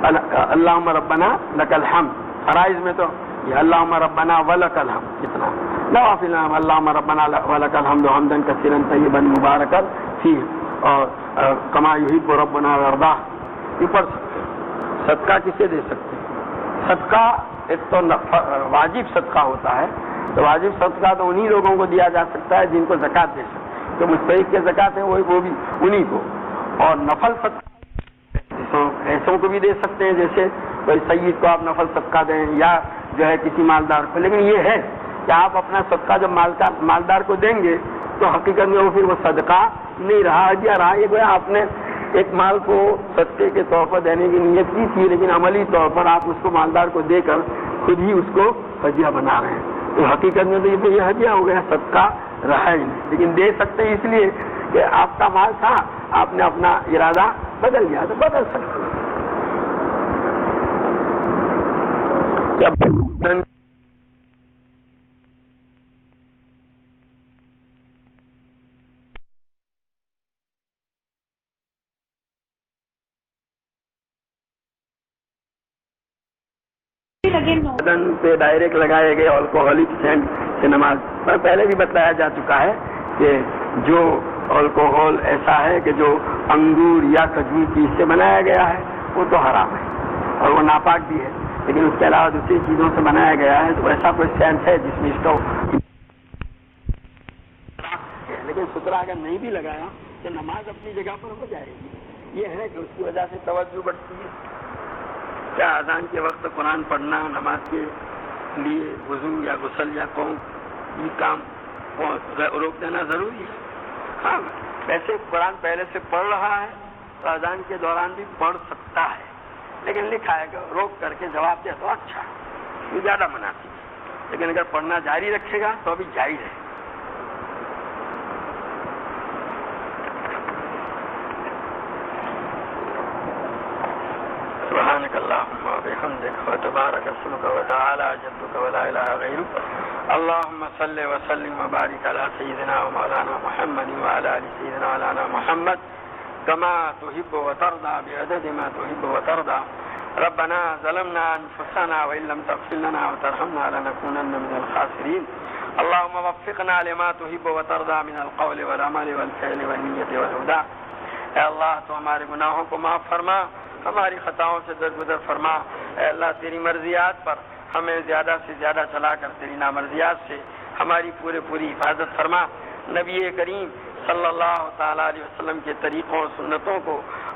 اللہم ربنا لک الحمد. فرائض میں تو یہ اللہم ربنا ولک الحمد کتنا. نوافل میں اللہم ربنا ولک الحمد حمدا کثیرا طیبا مبارکا فیہ اور کما یحب ربنا ویرضا یہ پڑھ سکتے ہیں. صدقہ کسے دے سکتے ہیں؟ صدقہ ایک تو واجب صدقہ ہوتا ہے، تو واجب صدقہ تو انہی لوگوں کو دیا جا سکتا ہے جن کو زکوٰۃ دے سکتے ہیں، جو مستحق کے زکوٰۃ ہیں وہ بھی انہی کو. اور نفل صدقہ ایسوں کو بھی دے سکتے ہیں، جیسے کوئی سید کو آپ نفل صدقہ دیں یا جو ہے کسی مالدار کو. لیکن یہ ہے کہ آپ اپنا صدقہ جب مالدار کو دیں گے تو حقیقت میں وہ پھر وہ صدقہ نہیں رہا، ہدیہ رہا. یہ گویا آپ نے ایک مال کو صدقے کے طور پر دینے کی نیت کی تھی، لیکن عملی طور پر آپ اس کو مالدار کو دے کر خود ہی اس کو ہدیہ بنا رہے ہیں. تو حقیقت میں تو یہ ہدیہ ہو گیا، صدقہ رہا ہی نہیں. لیکن دے سکتے ہیں اس لیے کہ آپ کا مال تھا، آپ نے اپنا ارادہ بدل گیا تو بدل سکتے ہیں. بدن پہ ڈائریکٹ لگائے گئے الکوہولک سینٹ سے نماز پر پہلے بھی بتایا جا چکا ہے کہ جو الکوہول ایسا ہے کہ جو انگور یا کھجور کی سے بنایا گیا ہے وہ تو حرام ہے اور وہ ناپاک بھی ہے. لیکن اس کے علاوہ دوسری چیزوں سے بنایا گیا ہے تو ایسا کوئی سینٹ ہے جس میں اس کو لیکن ستھرا اگر نہیں بھی لگایا تو نماز اپنی جگہ پر ہو جائے گی. یہ ہے کہ اس کی وجہ سے توجہ بڑھتی ہے. کیا اذان کے وقت قرآن پڑھنا نماز کے لیے وضو یا غسل یا قوم یہ کام روک دینا ضروری ہے؟ ہاں ویسے قرآن پہلے سے پڑھ رہا ہے تو اذان کے دوران بھی پڑھ سکتا ہے، لیکن لکھا ہے کہ روک کر کے جواب دے تو اچھا ہے، یہ زیادہ مناسب ہے. لیکن اگر پڑھنا جاری رکھے گا تو ابھی جائز ہے. سبحانك اللهم وبحمدك وتبارك اسمك وتعالى جدك ولا اله غيرك. اللهم صل وسلم وبارك على سيدنا ومولانا محمد وعلى ال سيدنا ومولانا محمد كما تحب وترضى بعدد ما تحب وترضى. ربنا ظلمنا انفسنا وان لم تغفر لنا وترحمنا لنكونن من الخاسرين. اللهم وفقنا لما تحب وترضى من القول والعمل والفعل والنية والهدى. اے اللہ تو ہمارے گناہوں کو معاف فرما، ہماری خطاؤں سے درگزر فرما. اے اللہ تیری مرضیات پر ہمیں زیادہ سے زیادہ چلا کر تیری نامرضیات سے ہماری پوری حفاظت فرما. نبی کریم صلی اللہ تعالیٰ علیہ وسلم کے طریقوں اور سنتوں کو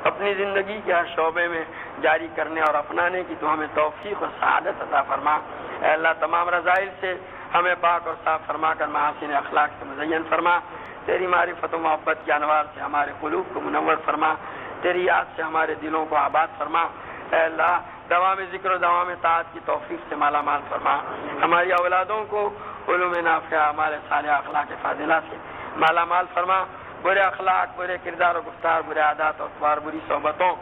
اپنی زندگی کے ہر شعبے میں جاری کرنے اور اپنانے کی تو ہمیں توفیق اور سعادت عطا فرما. اے اللہ تمام رذائل سے ہمیں پاک اور صاف فرما کر محاسن اخلاق سے مزین فرما. تیری معرفت و محبت کے انوار سے ہمارے قلوب کو منور فرما. تیری یاد سے ہمارے دلوں کو آباد فرما. اے اللہ دوام ذکر و دوام طاعت کی توفیق سے مالا مال فرما. ہماری اولادوں کو علوم نافعہ ہمارے صالح اخلاق فاضلہ سے مالا مال فرما. برے اخلاق، برے کردار و گفتار، برے عادات و اطوار، بری صحبتوں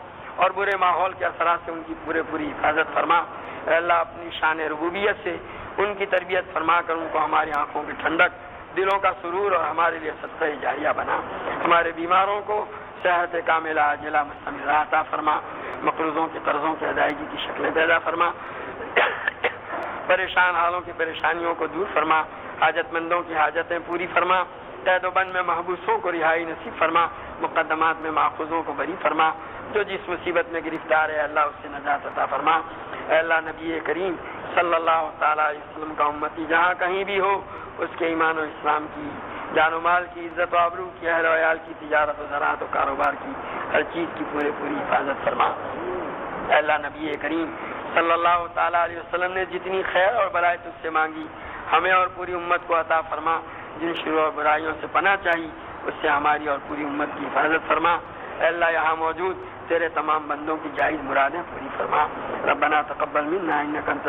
اور برے ماحول کے اثرات سے ان کی پوری حفاظت فرما. اے اللہ اپنی شان ربوبیت سے ان کی تربیت فرما کر ان کو ہماری آنکھوں کی ٹھنڈک، دلوں کا سرور اور ہمارے لیے صدقہ جاریہ بنا. ہمارے بیماروں کو صحت کاملہ عاجلہ مستمرہ عطا فرما. مقروضوں کے قرضوں کی ادائیگی کی شکلیں پیدا فرما. پریشان حالوں کی پریشانیوں کو دور فرما. حاجت مندوں کی حاجتیں پوری فرما. قید و بند میں محبوسوں کو رہائی نصیب فرما. مقدمات میں ماخوذوں کو بری فرما. جو جس مصیبت میں گرفتار ہے اللہ اس سے نجات عطا فرما. اے اللہ نبی کریم صلی اللہ تعالیٰ علیہ وسلم کا امتی جہاں کہیں بھی ہو اس کے ایمان و اسلام کی، جان و مال کی، عزت و آبرو کی، اہل و عیال کی، تجارت و زراعت و کاروبار کی، ہر چیز کی پوری حفاظت فرما. اے اللہ نبی کریم صلی اللہ تعالیٰ علیہ وسلم نے جتنی خیر اور بلائی تجھ سے مانگی ہمیں اور پوری امت کو عطا فرما. جن شرور اور برائیوں سے پناہ چاہی اس سے ہماری اور پوری امت کی حفاظت فرما. اے اللہ یہاں موجود تیرے تمام بندوں کی جائز مرادیں پوری فرما. ربنا تقبل منا انک انت